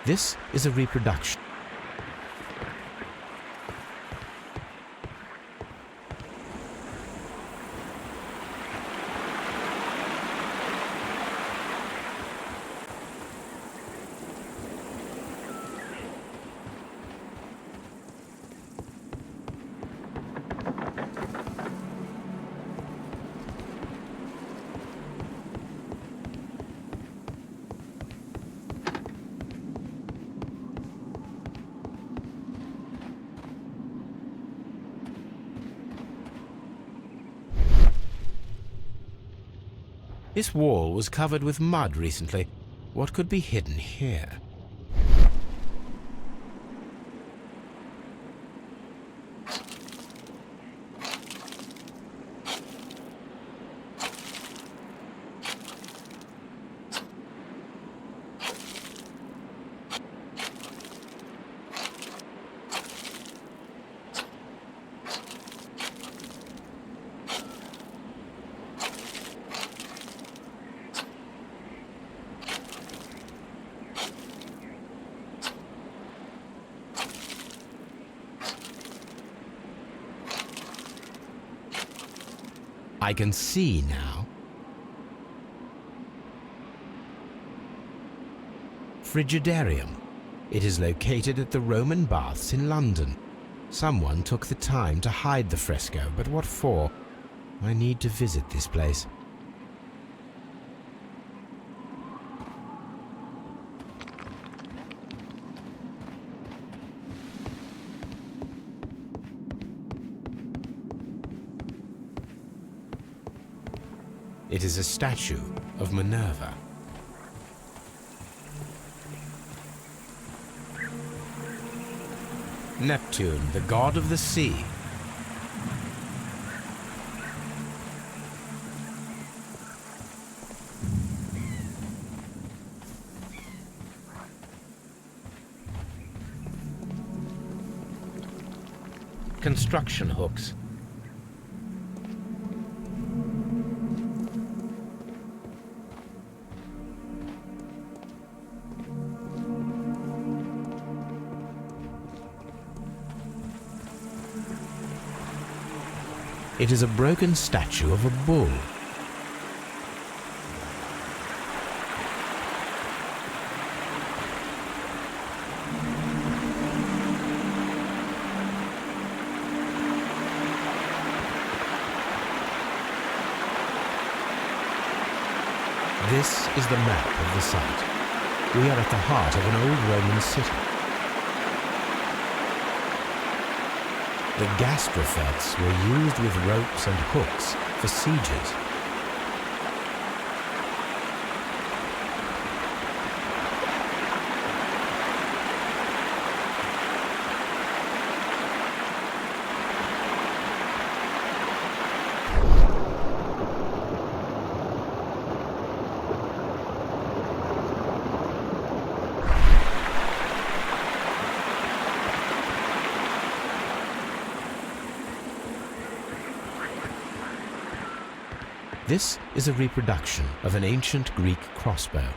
This is a reproduction. This wall was covered with mud recently. What could be hidden here? I can see now. Frigidarium. It is located at the Roman Baths in London. Someone took the time to hide the fresco, but what for? I need to visit this place. It is a statue of Minerva. Neptune, the god of the sea. Construction hooks. It is a broken statue of a bull. This is the map of the site. We are at the heart of an old Roman city. The gastrofetes were used with ropes and hooks for sieges. This is a reproduction of an ancient Greek crossbow.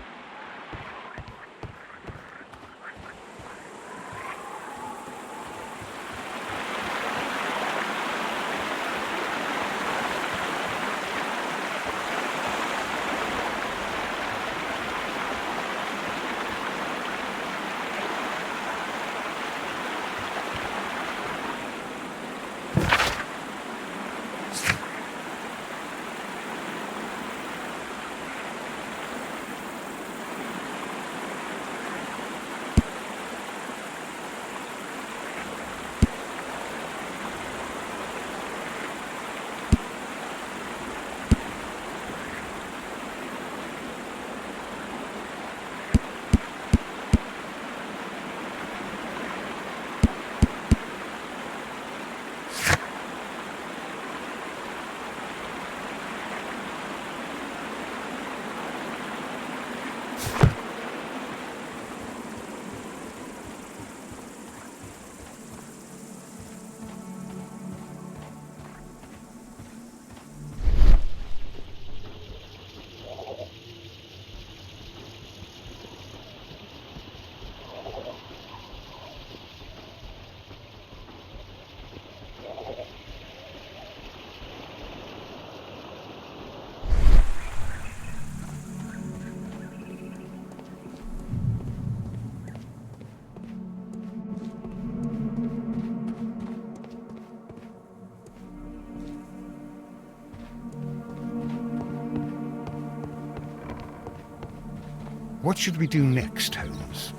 What should we do next, Holmes?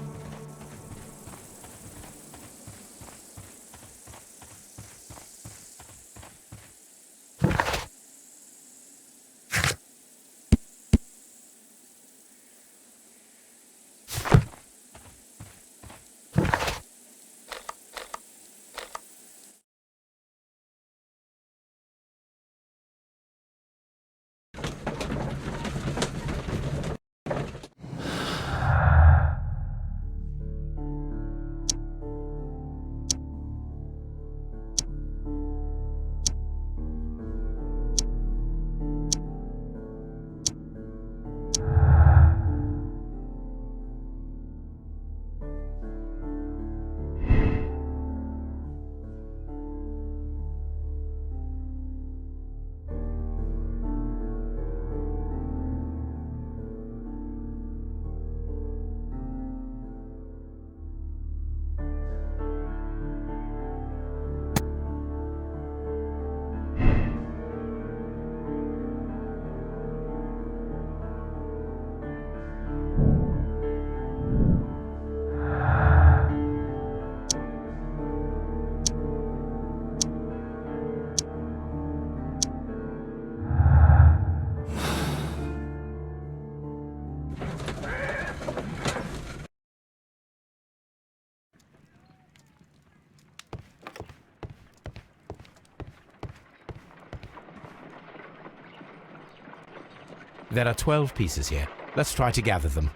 There are 12 pieces here. Let's try to gather them.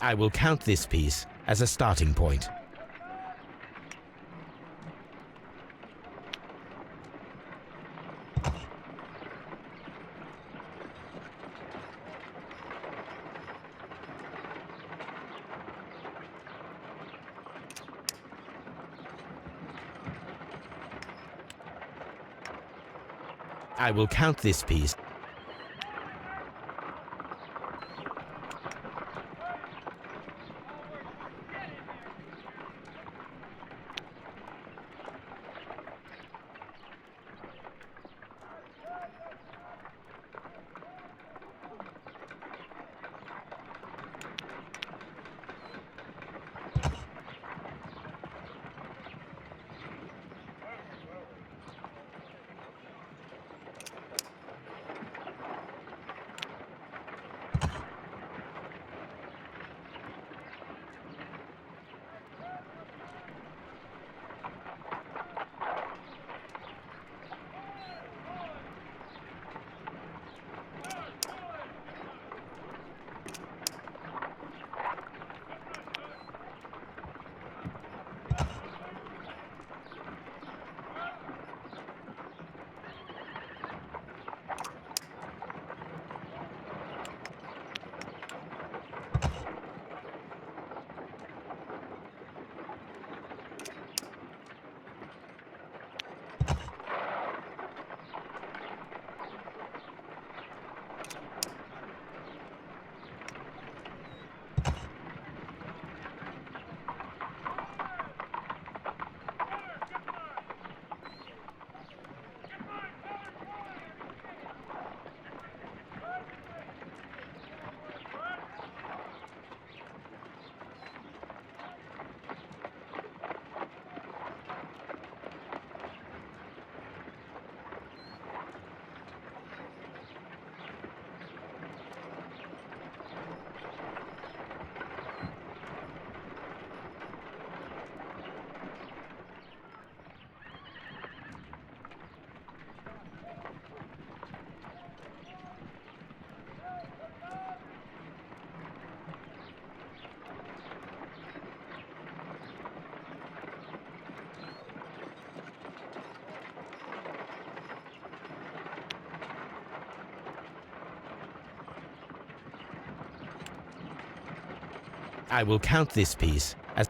I will count this piece as a starting point. I will count this piece. I will count this piece as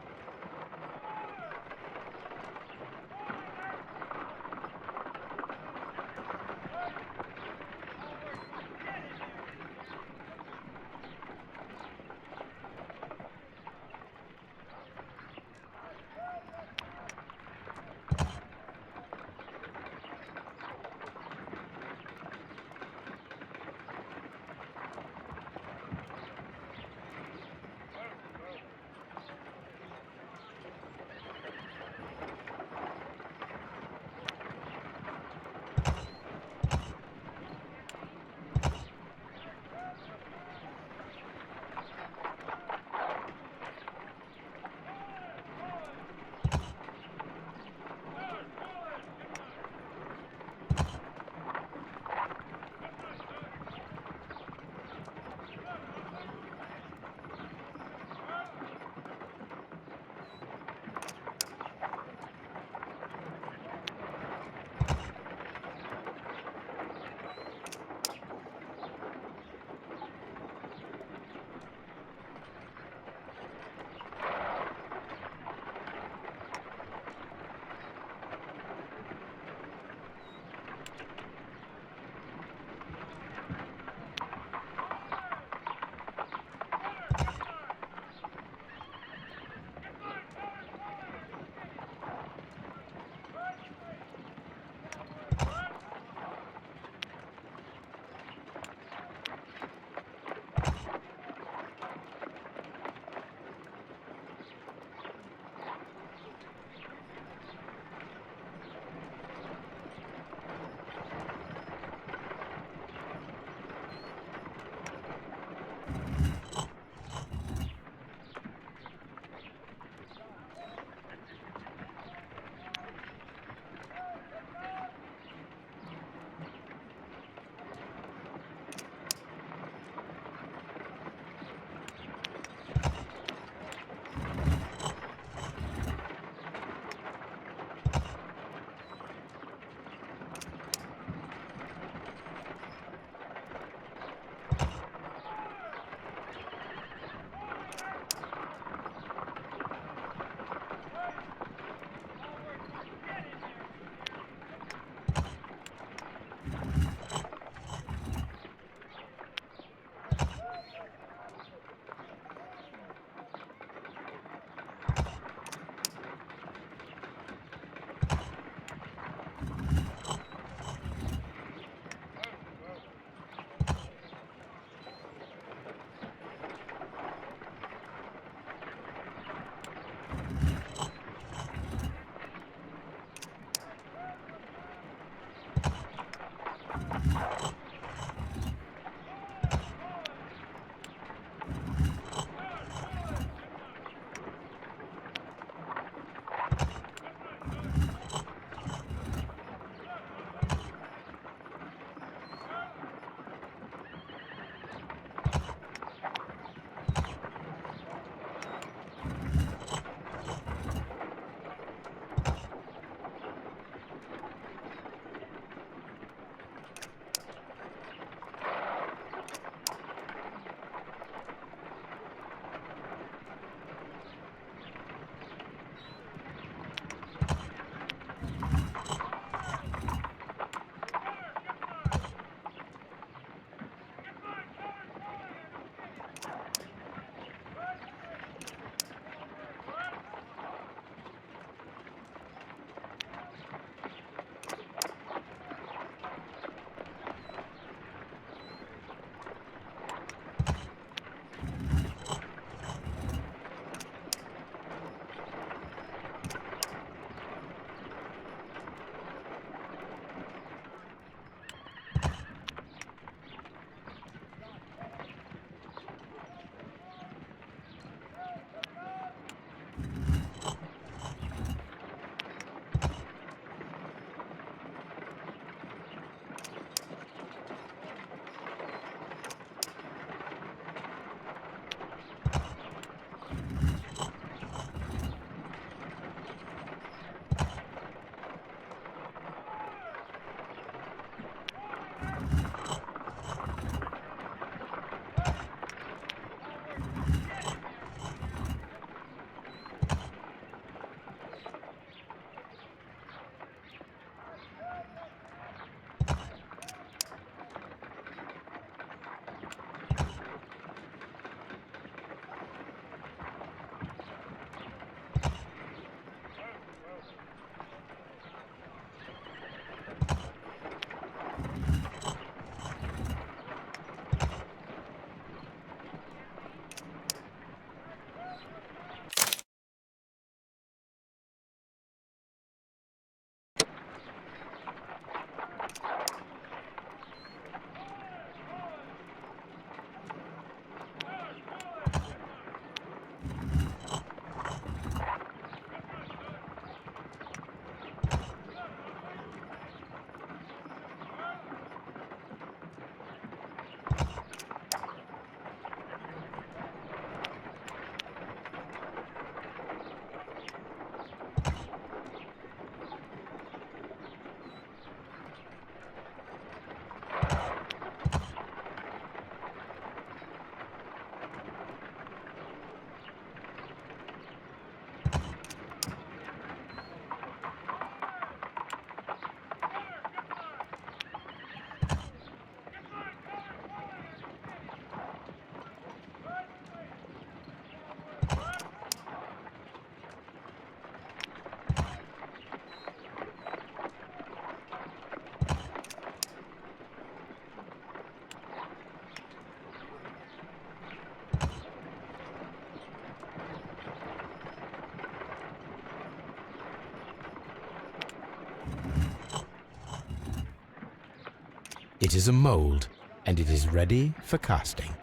It is a mold, and it is ready for casting.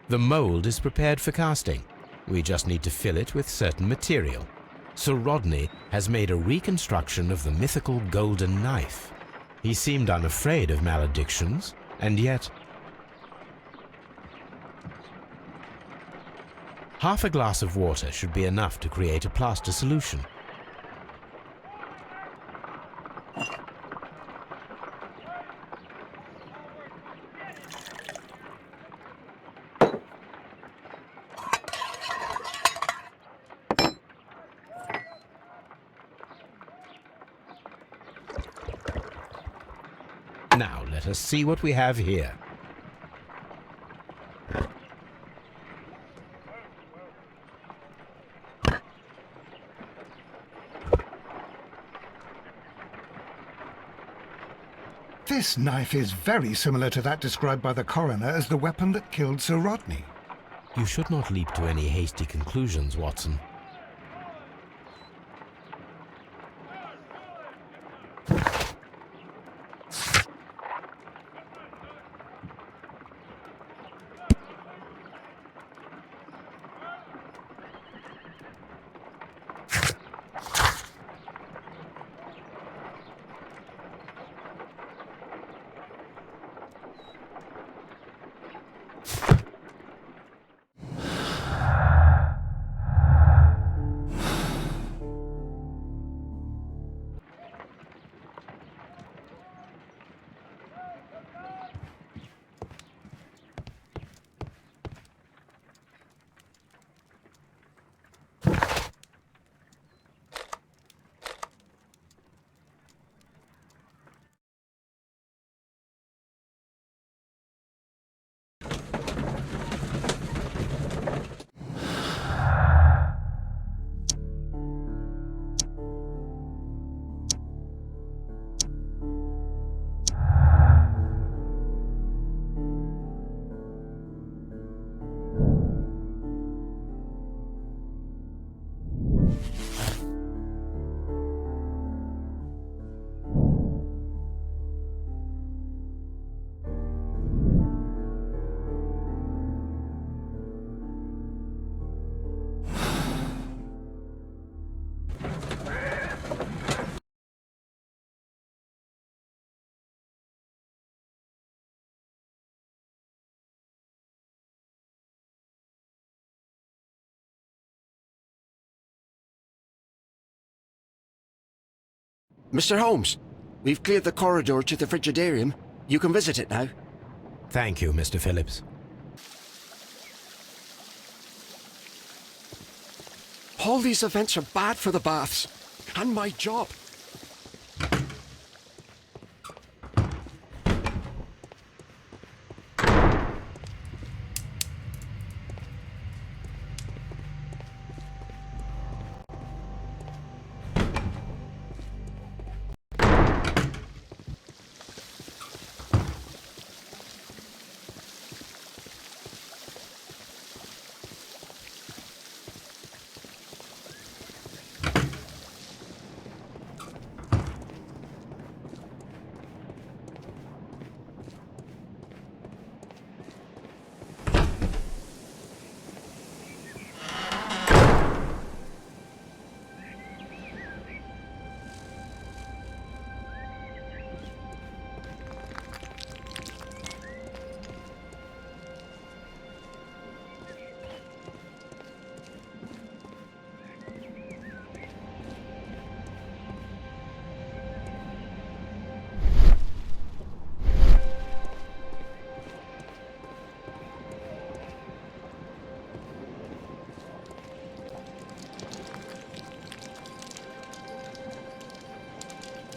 The mold is prepared for casting. We just need to fill it with certain material. Sir Rodney has made a reconstruction of the mythical golden knife. He seemed unafraid of maledictions, and yet... Half a glass of water should be enough to create a plaster solution. Now let us see what we have here. This knife is very similar to that described by the coroner as the weapon that killed Sir Rodney. You should not leap to any hasty conclusions, Watson. Mr. Holmes, we've cleared the corridor to the Frigidarium. You can visit it now. Thank you, Mr. Phillips. All these events are bad for the baths. And my job.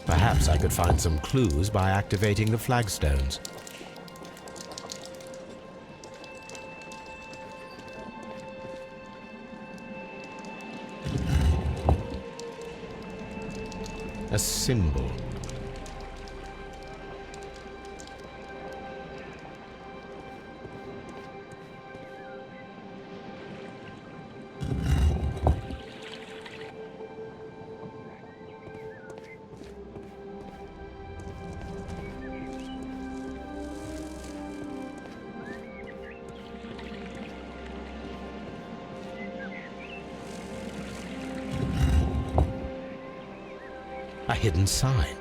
Perhaps I could find some clues by activating the flagstones. A symbol. hidden sign.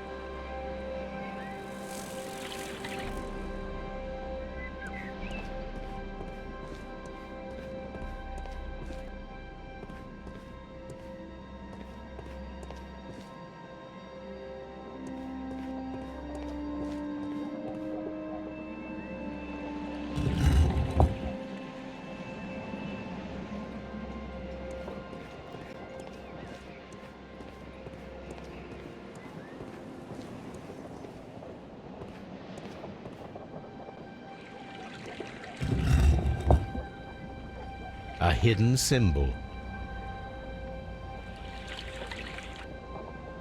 A hidden symbol.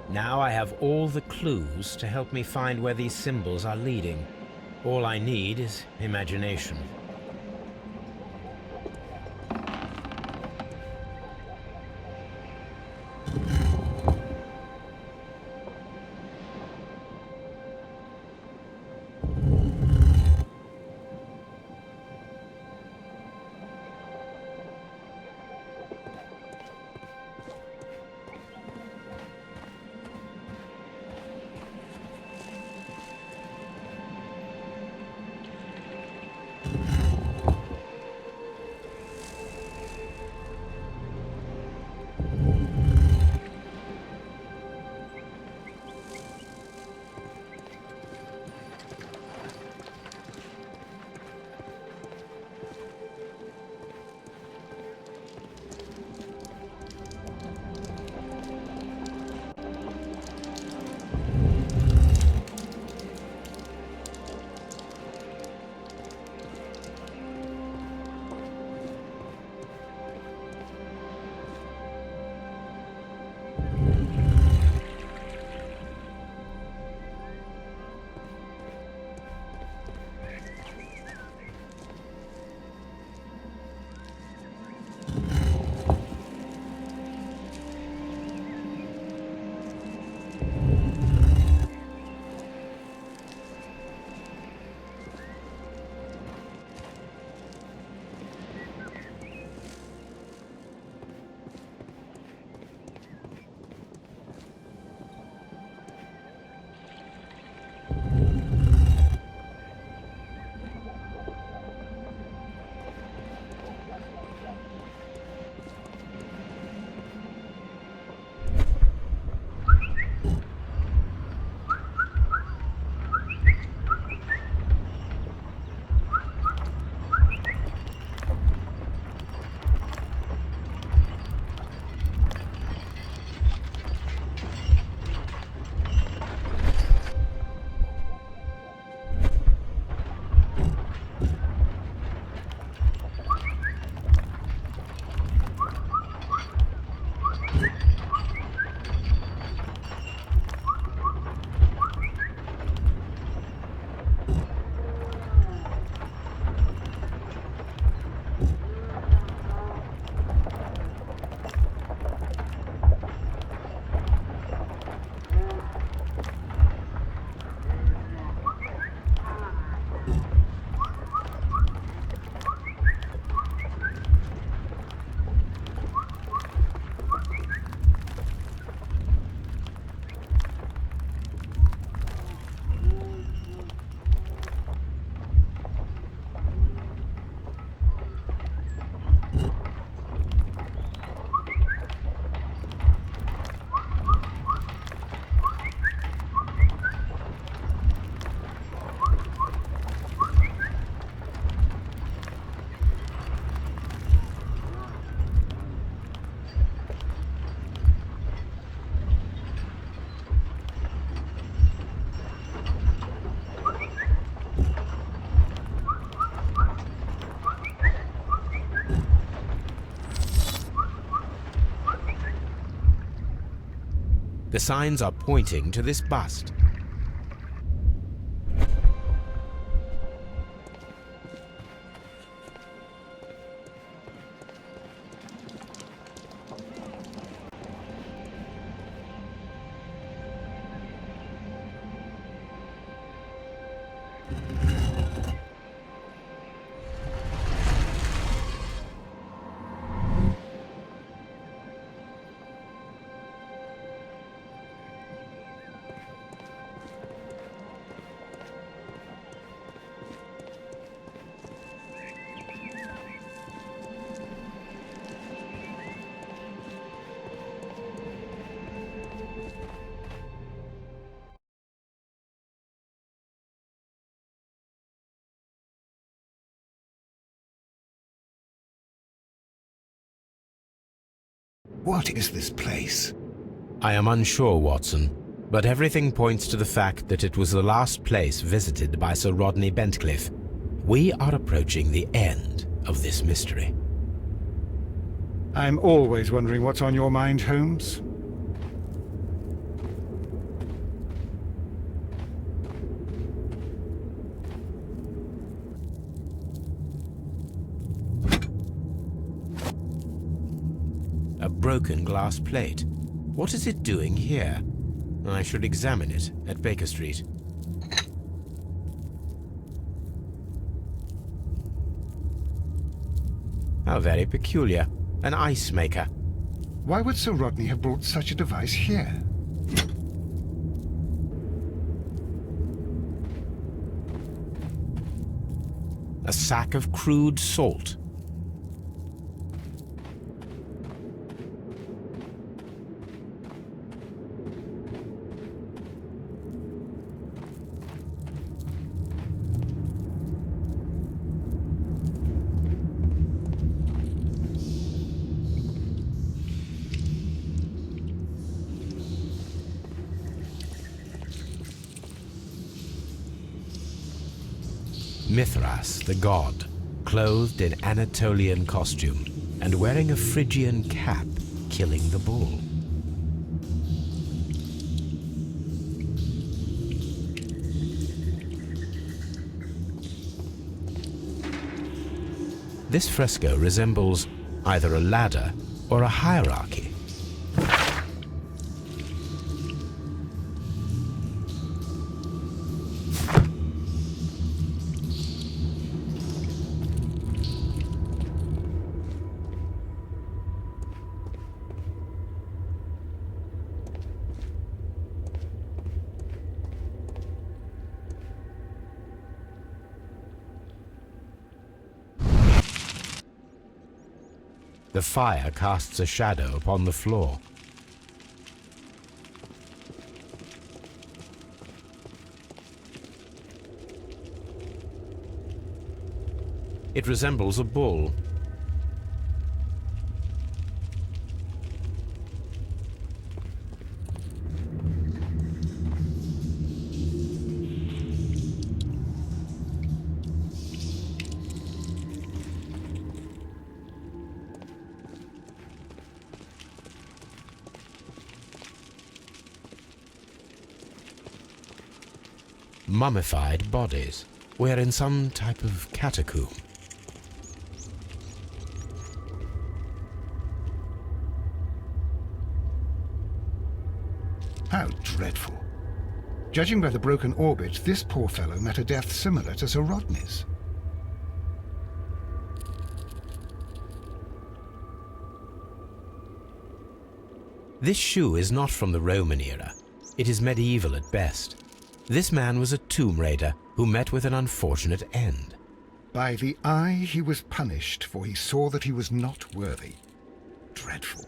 Now I have all the clues to help me find where these symbols are leading. All I need is imagination. The signs are pointing to this bust. What is this place? I am unsure, Watson, but everything points to the fact that it was the last place visited by Sir Rodney Bentcliffe. We are approaching the end of this mystery. I'm always wondering what's on your mind, Holmes. A broken glass plate. What is it doing here? I should examine it at Baker Street. How very peculiar. An ice maker. Why would Sir Rodney have brought such a device here? A sack of crude salt. Mithras, the god, clothed in Anatolian costume and wearing a Phrygian cap, killing the bull. This fresco resembles either a ladder or a hierarchy. The fire casts a shadow upon the floor. It resembles a bull. Mummified bodies. We're in some type of catacomb. How dreadful. Judging by the broken orbit, this poor fellow met a death similar to Sir Rodney's. This shoe is not from the Roman era. It is medieval at best. This man was a tomb raider who met with an unfortunate end. By the eye he was punished, for he saw that he was not worthy. Dreadful.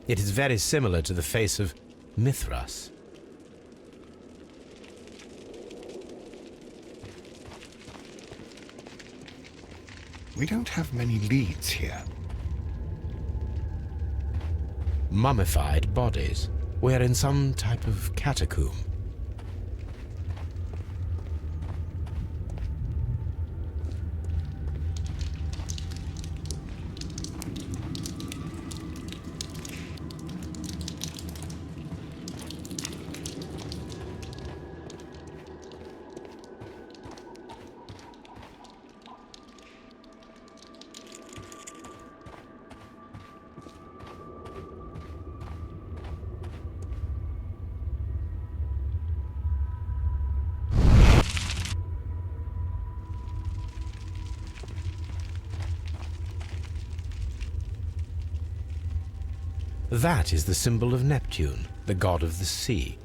It is very similar to the face of Mithras. We don't have many leads here. Mummified bodies. We're in some type of catacomb. That is the symbol of Neptune, the god of the sea.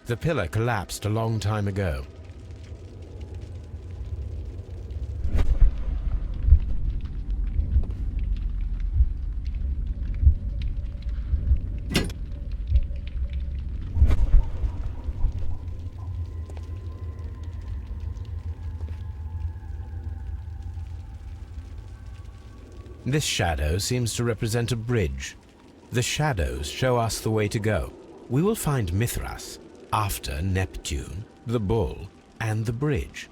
The pillar collapsed a long time ago. This shadow seems to represent a bridge. The shadows show us the way to go. We will find Mithras after Neptune, the bull, and the bridge.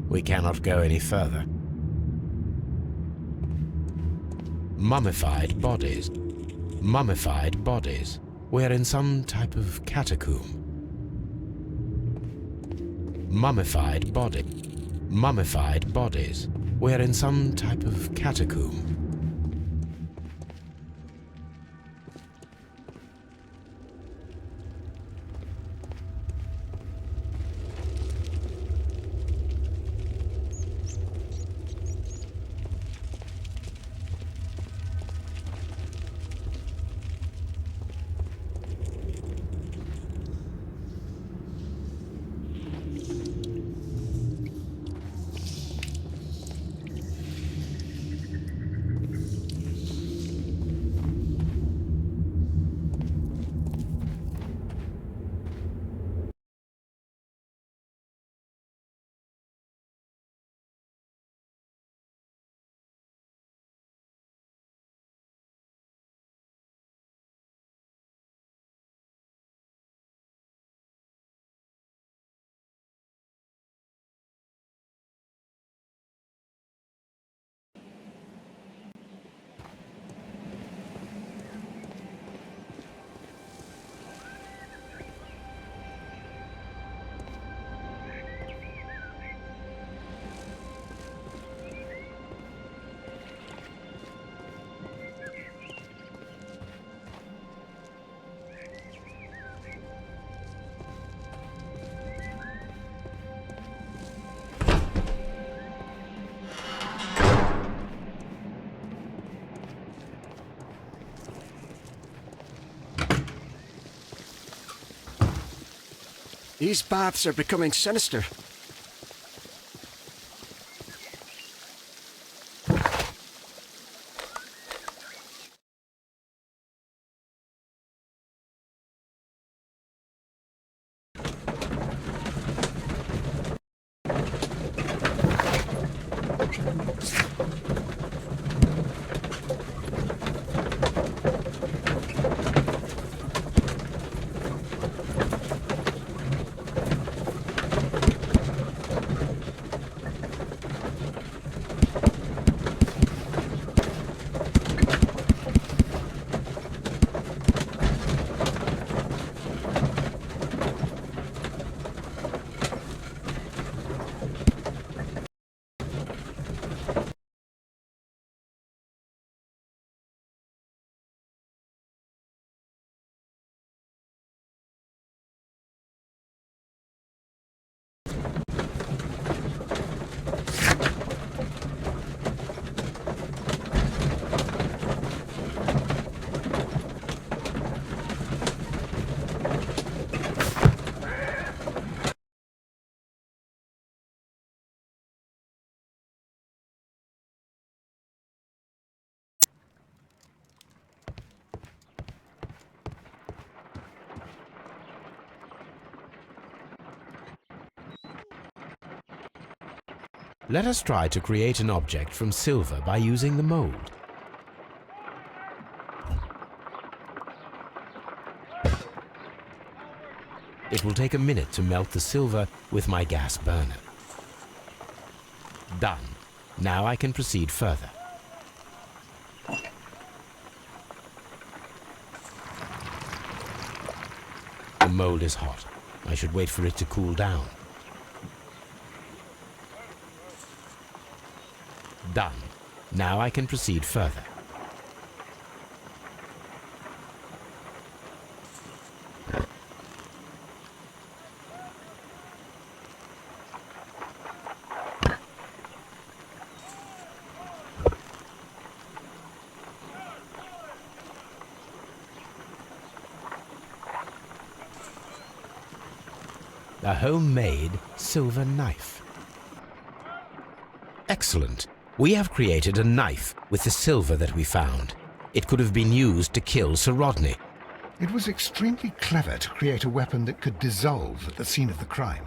We cannot go any further. Mummified bodies. Mummified bodies. We're in some type of catacomb. Mummified body. Mummified bodies. We're in some type of catacomb. These baths are becoming sinister. Let us try to create an object from silver by using the mold. It will take a minute to melt the silver with my gas burner. Done. Now I can proceed further. The mold is hot. I should wait for it to cool down. Done. Now I can proceed further. a homemade silver knife. Excellent. We have created a knife with the silver that we found. It could have been used to kill Sir Rodney. It was extremely clever to create a weapon that could dissolve at the scene of the crime.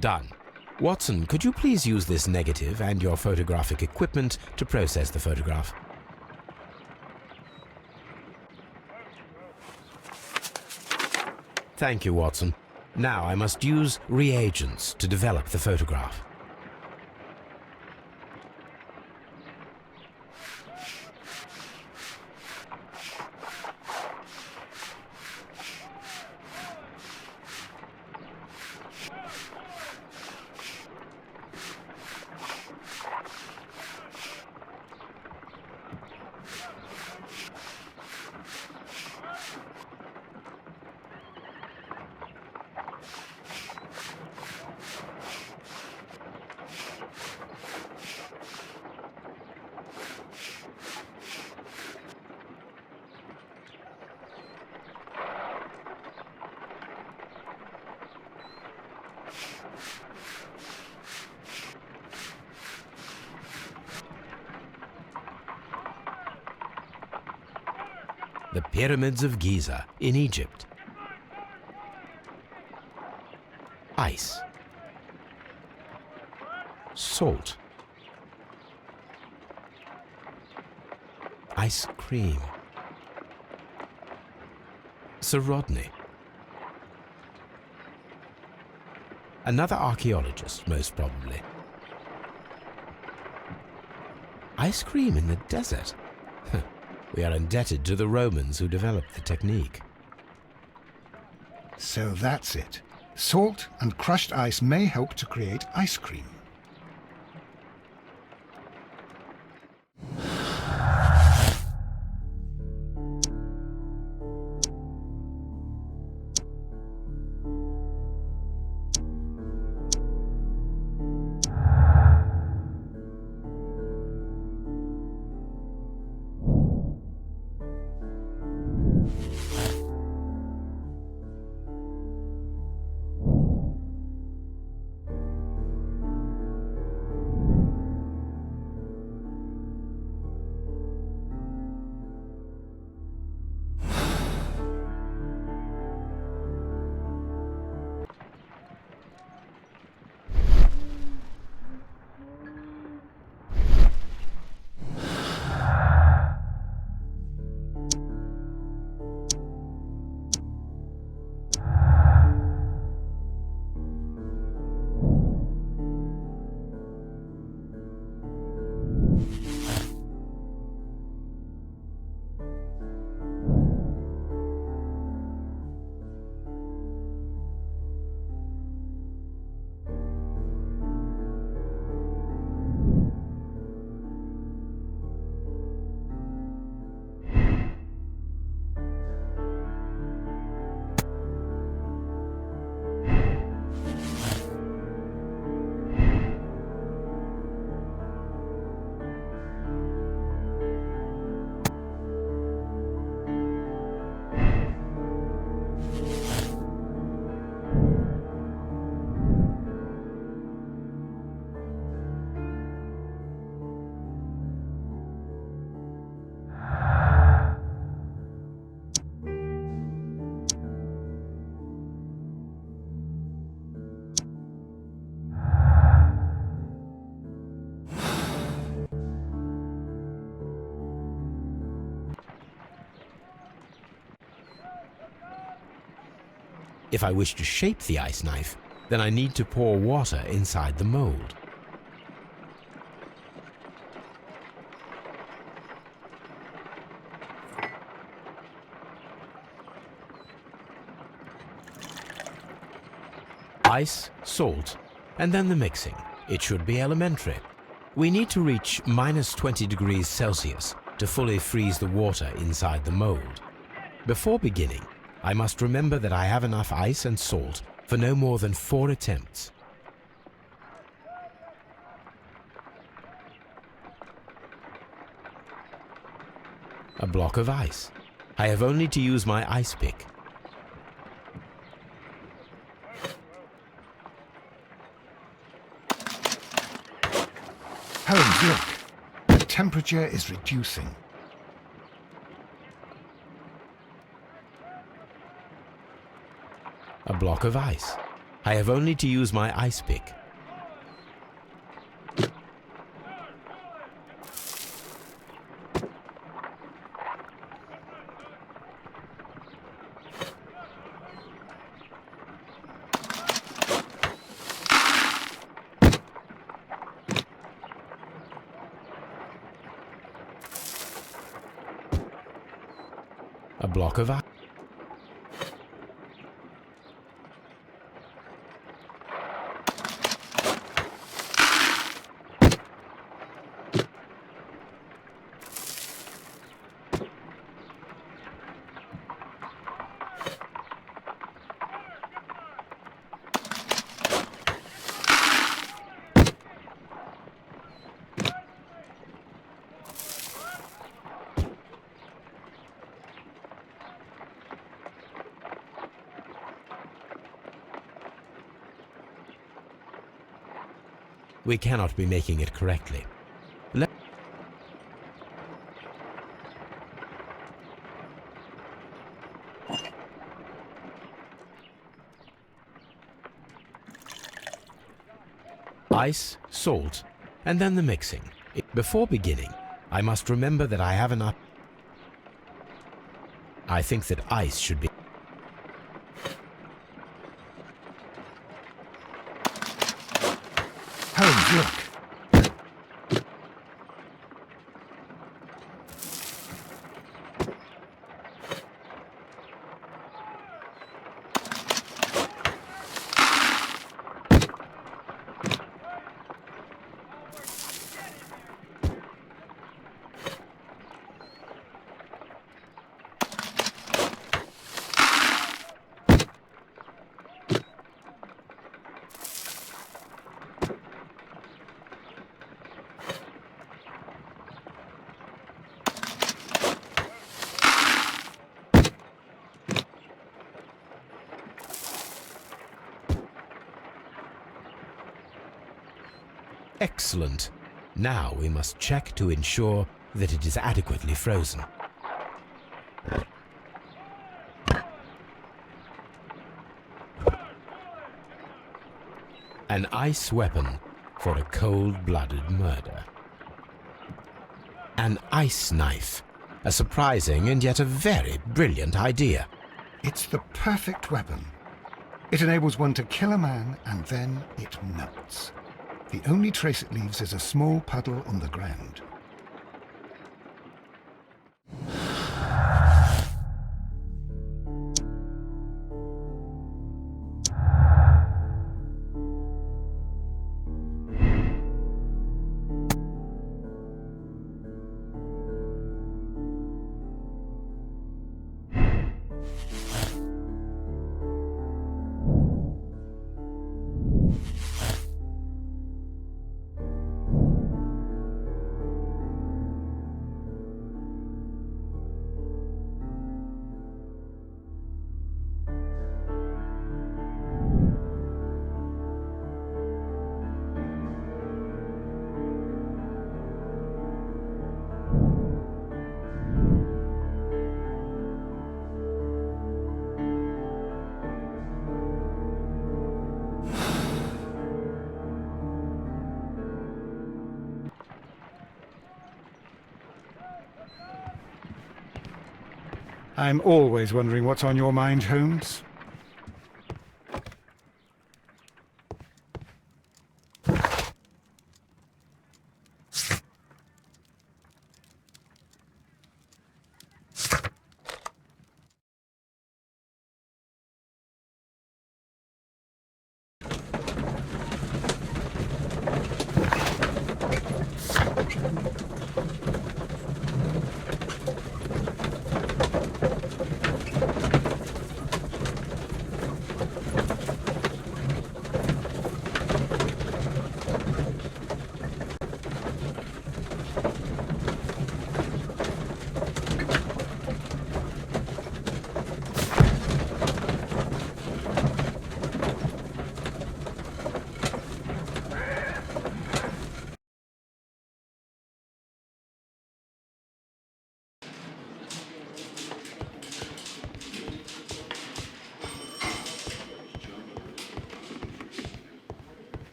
Done. Watson, could you please use this negative and your photographic equipment to process the photograph? Thank you, Watson. Now I must use reagents to develop the photograph. The Pyramids of Giza in Egypt. Ice. Salt. Ice cream. Sir Rodney. Another archaeologist, most probably. Ice cream in the desert. We are indebted to the Romans who developed the technique. So that's it. Salt and crushed ice may help to create ice cream. If I wish to shape the ice knife, then I need to pour water inside the mold. Ice, salt, and then the mixing. It should be elementary. We need to reach -20 degrees Celsius to fully freeze the water inside the mold. Before beginning, I must remember that I have enough ice and salt for no more than 4 attempts. A block of ice. I have only to use my ice pick. Holmes, look. The temperature is reducing. A block of ice. I have only to use my ice pick. A block of ice. We cannot be making it correctly. Ice, salt, and then the mixing. Before beginning, I must remember that I have enough. I think that ice should be. Holmes, look. Excellent. Now we must check to ensure that it is adequately frozen. An ice weapon for a cold-blooded murder. An ice knife. A surprising and yet a very brilliant idea. It's the perfect weapon. It enables one to kill a man and then it melts. The only trace it leaves is a small puddle on the ground. I'm always wondering what's on your mind, Holmes.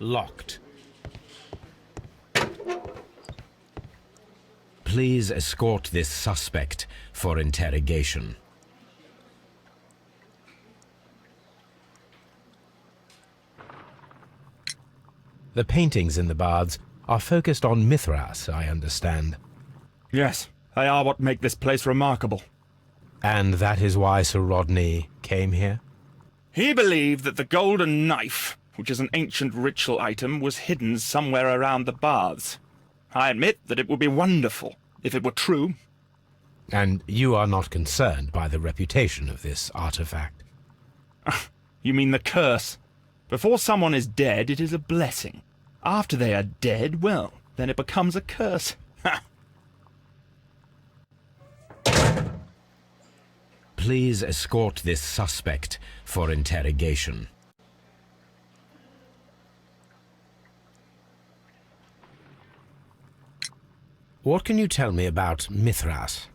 locked. Please escort this suspect for interrogation. The paintings in the baths are focused on Mithras, I understand. Yes, they are what make this place remarkable. And that is why Sir Rodney came here? He believed that the golden knife, which is an ancient ritual item, was hidden somewhere around the baths. I admit that it would be wonderful if it were true. And you are not concerned by the reputation of this artifact? You mean the curse? Before someone is dead, it is a blessing. After they are dead, well, then it becomes a curse. Ha! Please escort this suspect for interrogation. What can you tell me about Mithras?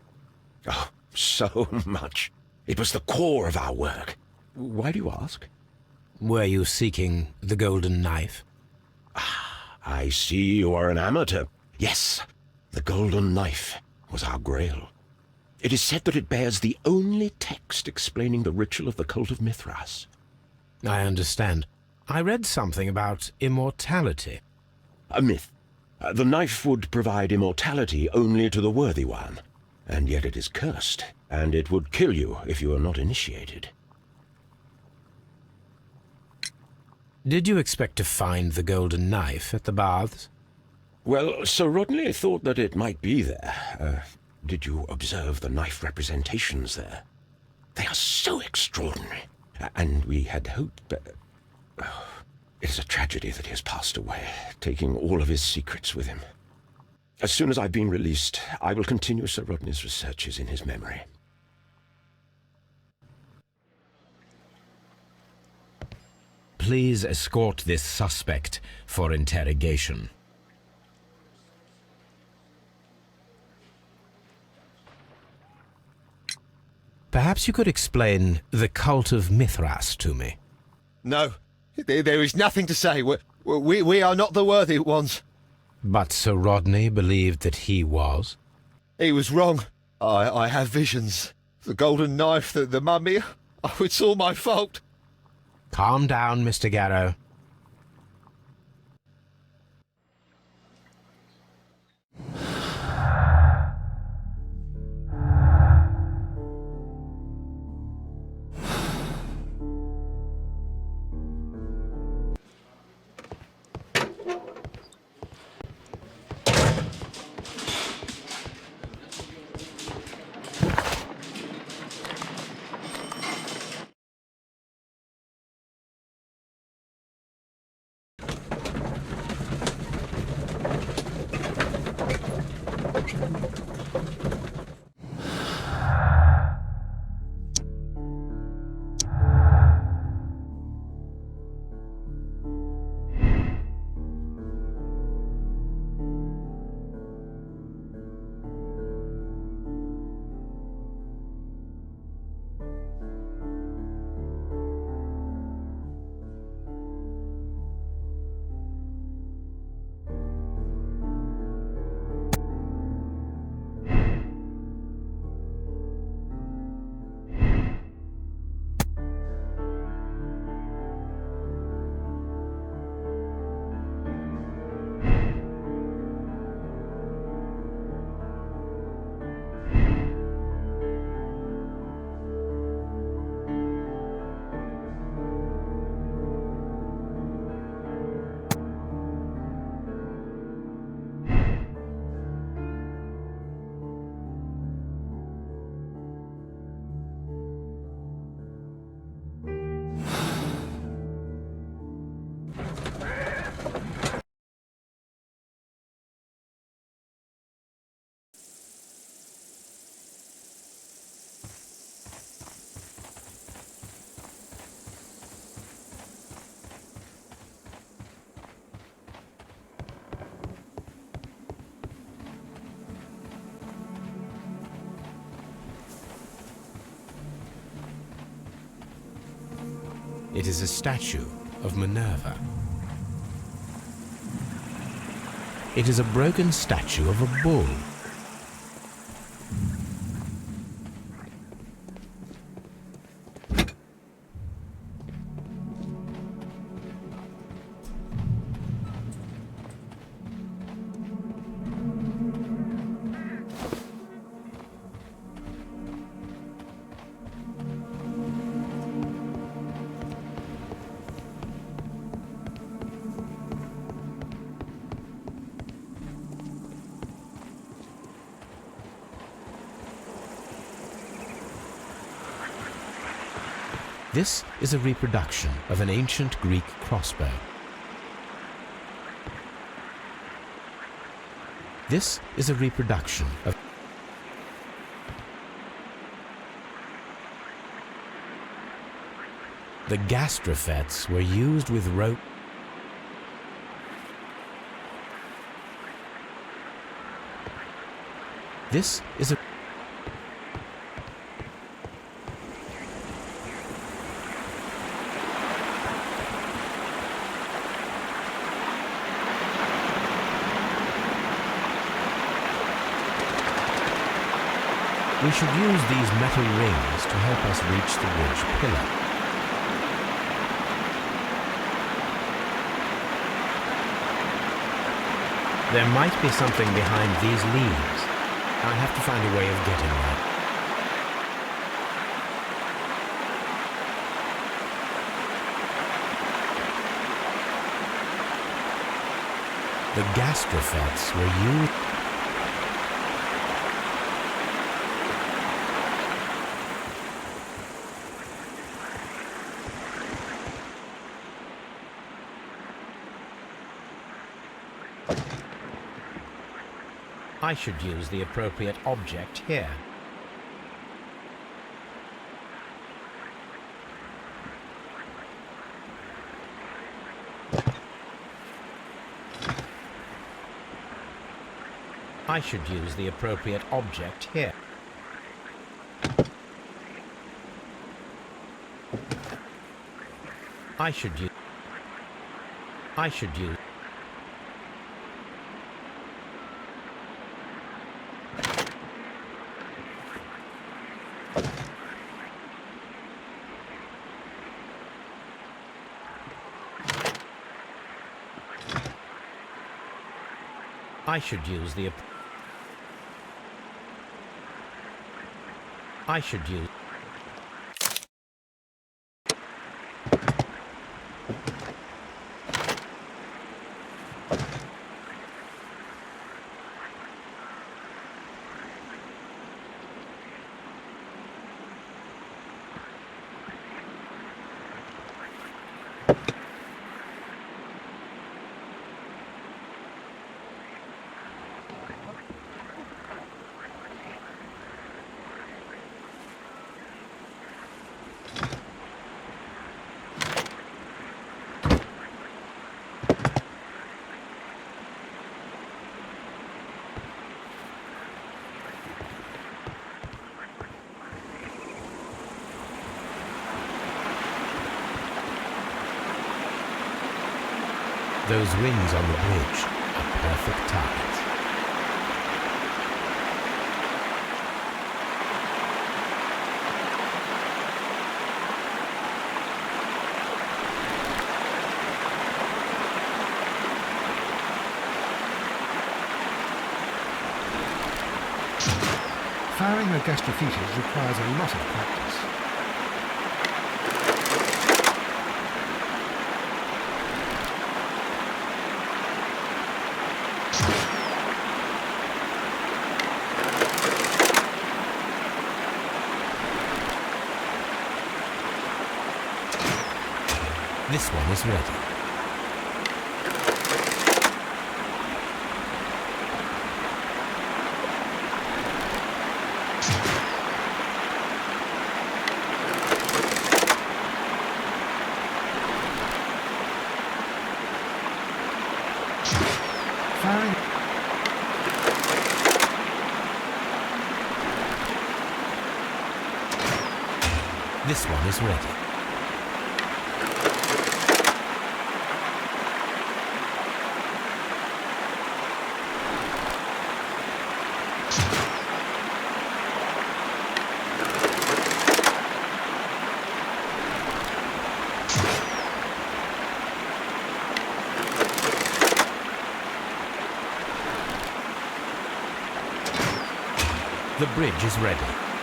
Oh, so much. It was the core of our work. Why do you ask? Were you seeking the golden knife? I see you are an amateur. Yes, the golden knife was our grail. It is said that it bears the only text explaining the ritual of the cult of Mithras. I understand. I read something about immortality. A myth. The knife would provide immortality only to the worthy one, and yet it is cursed, and it would kill you if you are not initiated. Did you expect to find the golden knife at the baths? Well, Sir Rodney thought that it might be there. Did you observe the knife representations there? They are so extraordinary, and we had hoped that... It is a tragedy that he has passed away, taking all of his secrets with him. As soon as I've been released, I will continue Sir Rodney's researches in his memory. Please escort this suspect for interrogation. Perhaps you could explain the cult of Mithras to me. No, there is nothing to say. We are not the worthy ones. But Sir Rodney believed that he was. He was wrong. I have visions. The golden knife, the mummy. Oh, it's all my fault. Calm down, Mr. Garrow. It is a statue of Minerva. It is a broken statue of a bull. This is a reproduction of an ancient Greek crossbow. This is a reproduction of the gastrofets were used with rope. This is a We should use these metal rings to help us reach the bridge pillar. There might be something behind these leaves. I have to find a way of getting there. The gastrofets were used. I should use the appropriate object here. I should use the appropriate object here. I should use. I should use. I should use the. I should use. Those wings on the bridge are perfect targets. Firing a gastrophetes requires a lot of practice. This one is ready. Firing. This one is ready. The bridge is ready.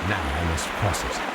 Now I must cross it.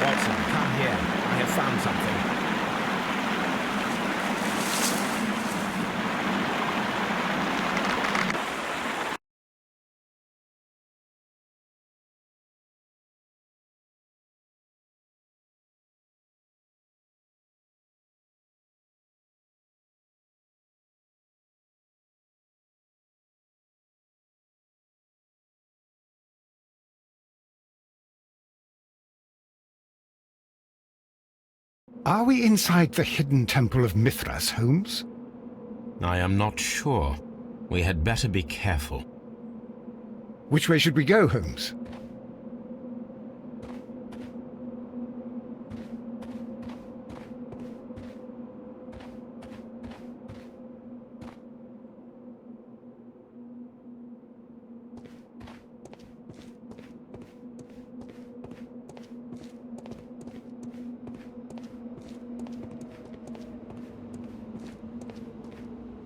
Watson, come here. I have found something. Are we inside the hidden temple of Mithras, Holmes? I am not sure. We had better be careful. Which way should we go, Holmes?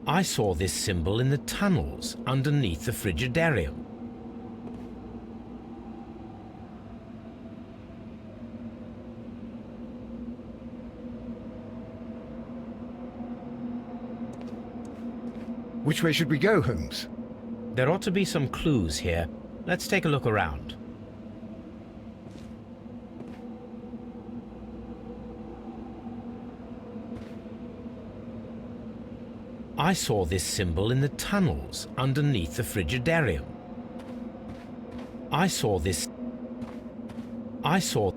I saw this symbol in the tunnels underneath the Frigidarium. Which way should we go, Holmes? There ought to be some clues here. Let's take a look around. I saw this symbol in the tunnels underneath the Frigidarium. I saw this... I saw...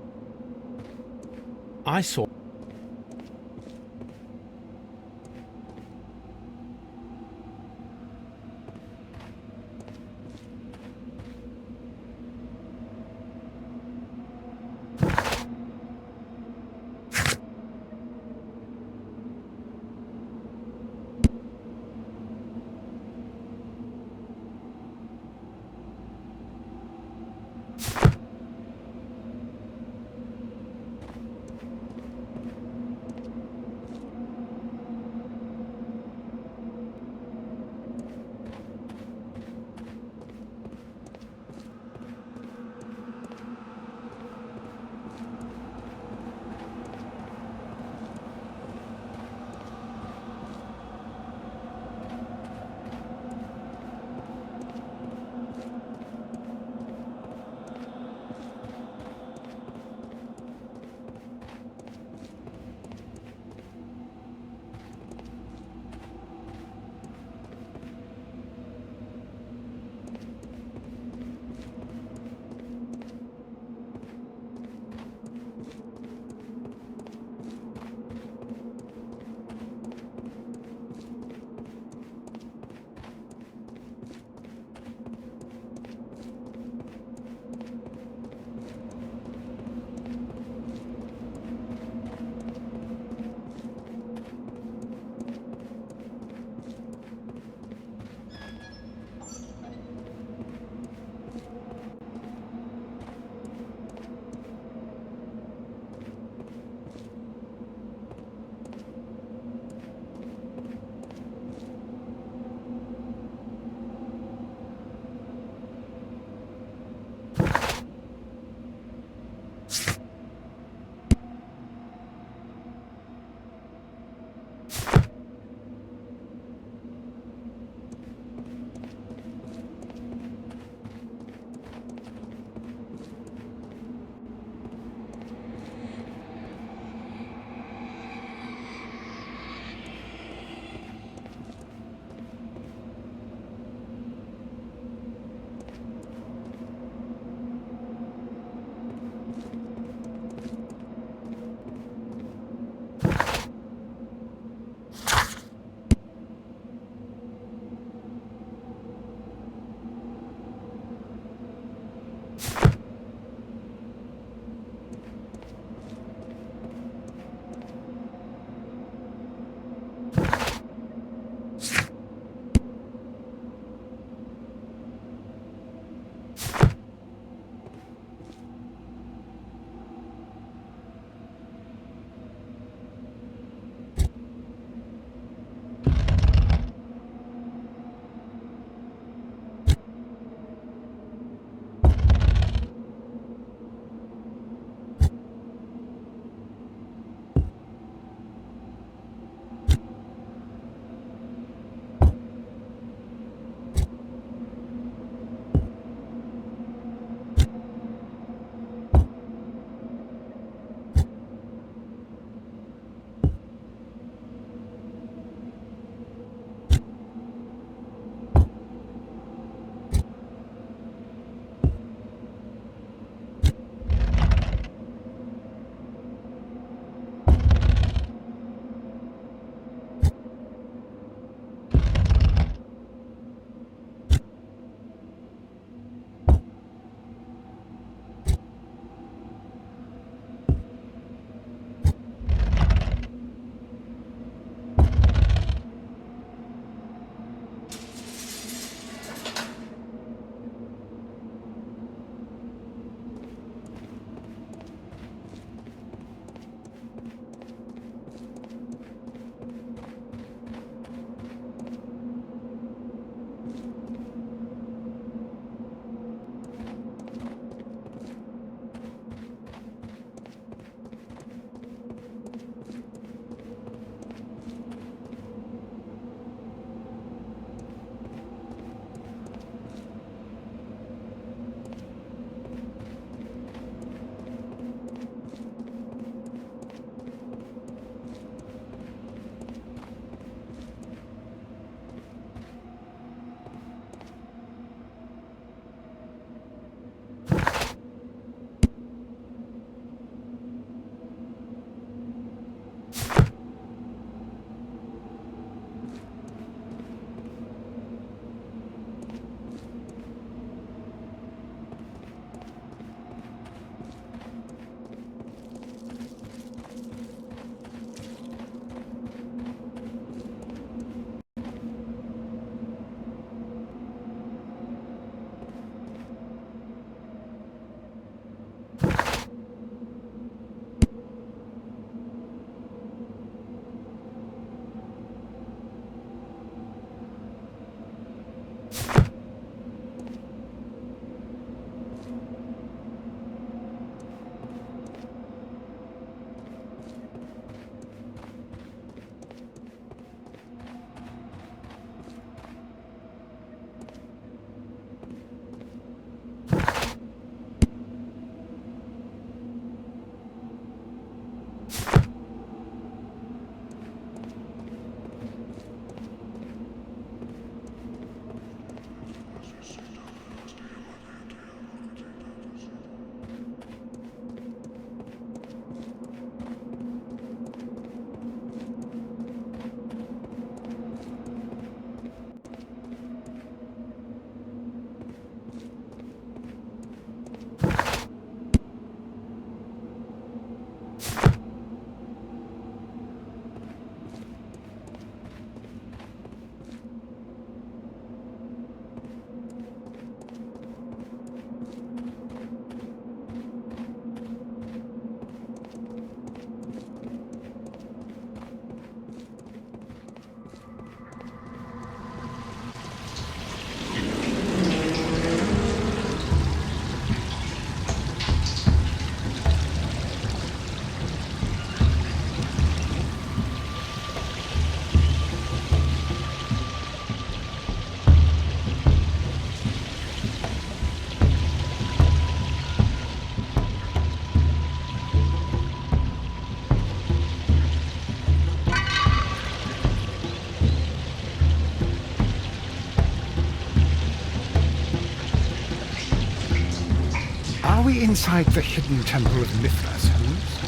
inside the hidden temple of Mithras, Holmes?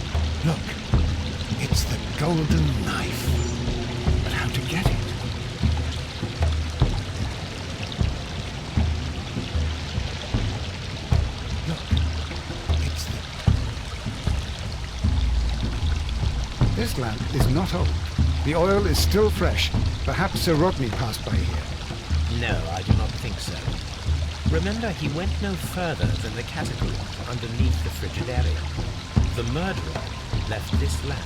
Look, it's the golden knife. But how to get it? Look, it's the... This lamp is not old. The oil is still fresh. Perhaps Sir Rodney passed by here. No, I do not think so. Remember, he went no further than the catacombs underneath the Frigidarium. The murderer left this lamp.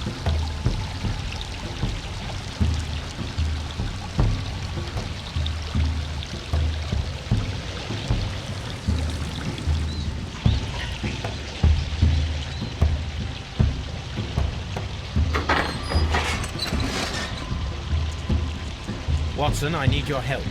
Watson, I need your help.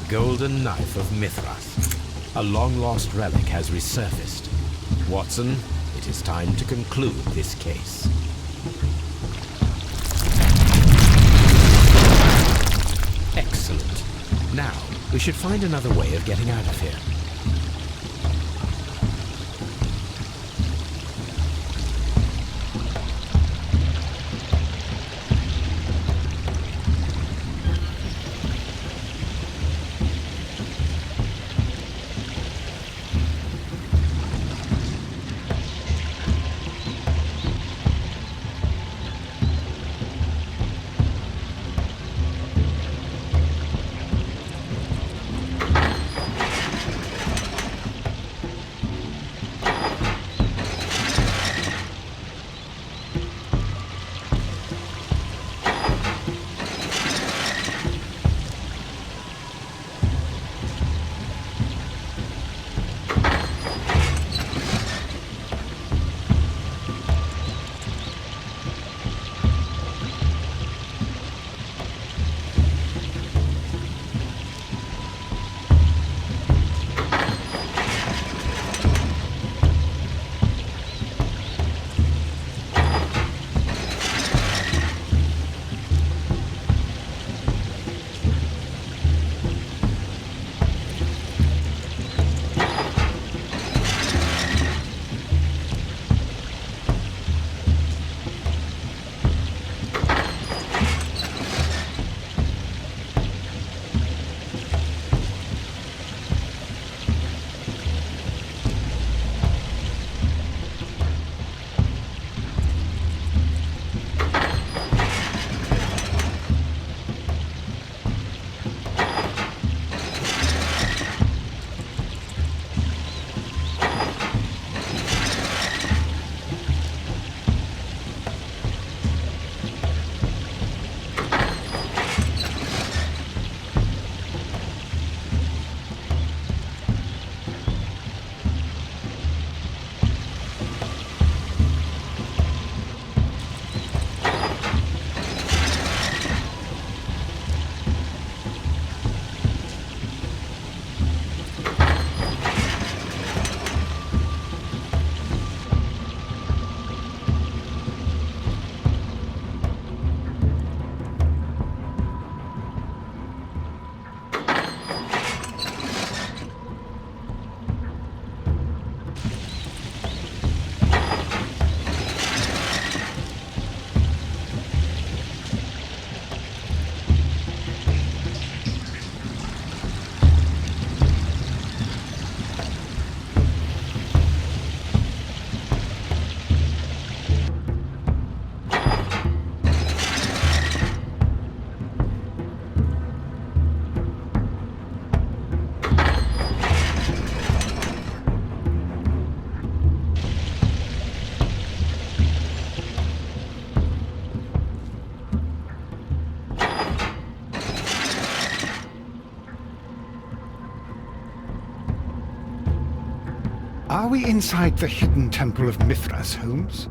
golden knife of Mithras. A long-lost relic has resurfaced. Watson, it is time to conclude this case. Excellent. Now, we should find another way of getting out of here. Are we inside the hidden temple of Mithras, Holmes?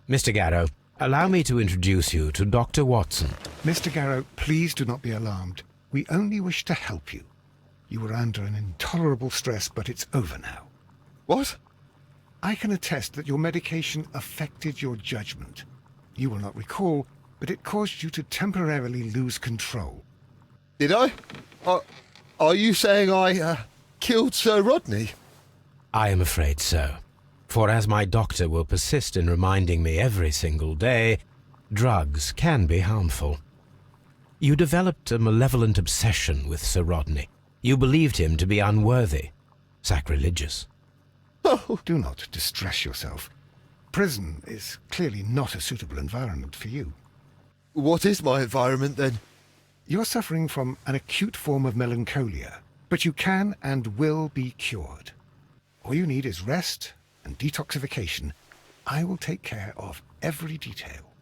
Mr. Garrow, allow me to introduce you to Dr. Watson. Mr. Garrow, please do not be alarmed. We only wish to help you. You were under an intolerable stress, but it's over now. What? I can attest that your medication affected your judgment. You will not recall, but it caused you to temporarily lose control. Did I? Are you saying I killed Sir Rodney? I am afraid so. For as my doctor will persist in reminding me every single day, drugs can be harmful. You developed a malevolent obsession with Sir Rodney. You believed him to be unworthy, sacrilegious. Oh, Do not distress yourself. Prison is clearly not a suitable environment for you. what is my environment then? You're suffering from an acute form of melancholia, but you can and will be cured. All you need is rest and detoxification. I will take care of every detail.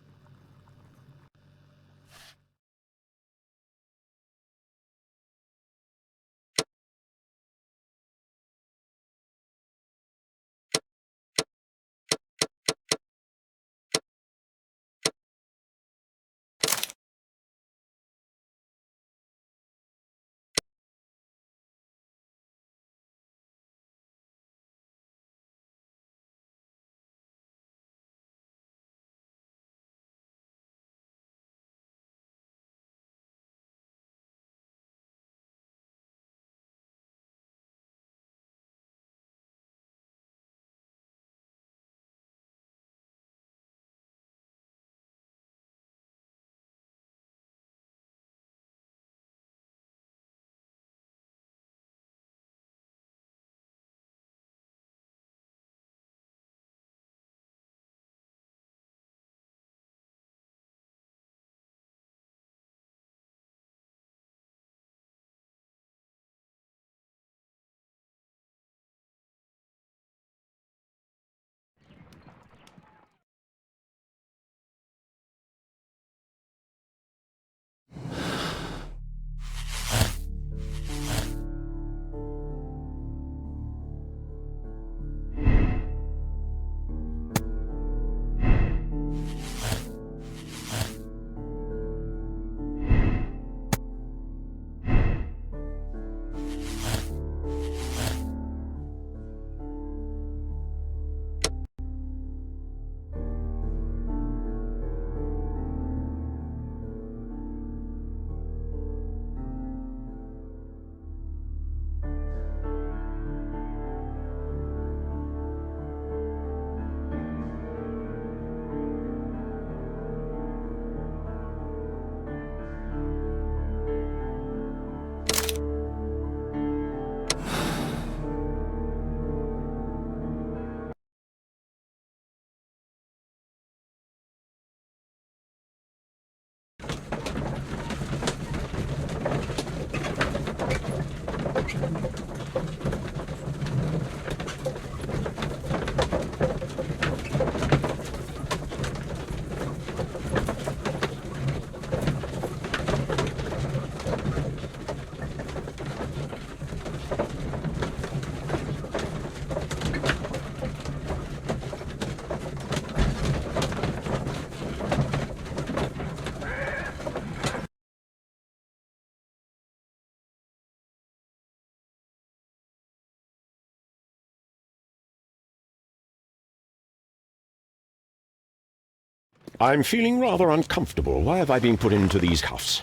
I'm feeling rather uncomfortable. Why have I been put into these cuffs?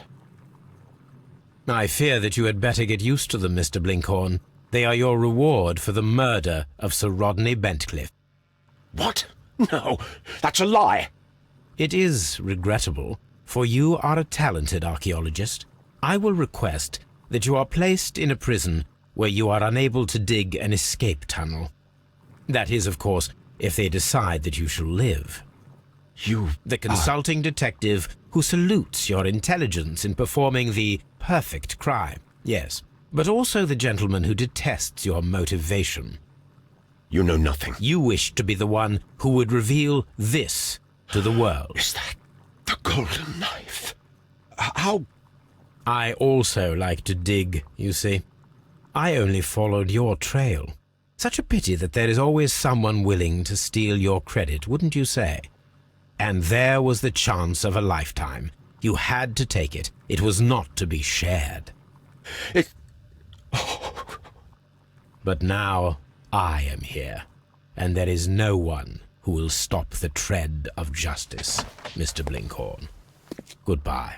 I fear that you had better get used to them, Mr. Blinkhorn. They are your reward for the murder of Sir Rodney Bentcliffe. What? No, that's a lie. It is regrettable, for you are a talented archaeologist. I will request that you are placed in a prison where you are unable to dig an escape tunnel. That is, of course, if they decide that you shall live. The consulting detective who salutes your intelligence in performing the perfect crime, yes, but also the gentleman who detests your motivation. You know nothing. You wish to be the one who would reveal this to the world. Is that the golden knife? How? I also like to dig, you see. I only followed your trail. Such a pity that there is always someone willing to steal your credit, wouldn't you say? And there was the chance of a lifetime. You had to take it. It was not to be shared. It... But now I am here, and there is no one who will stop the tread of justice, Mr. Blinkhorn. Goodbye.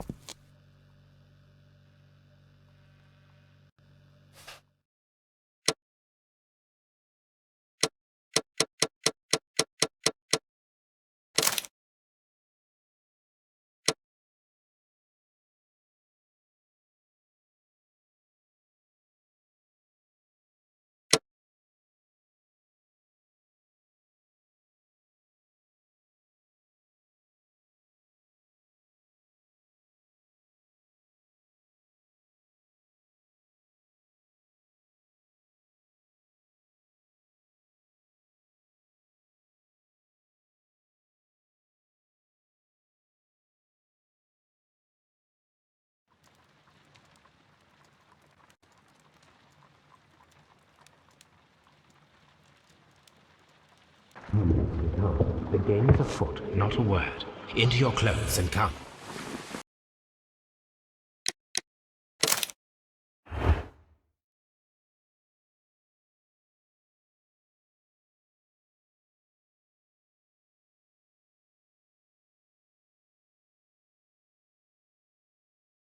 The game is afoot, not a word. Into your clothes and come.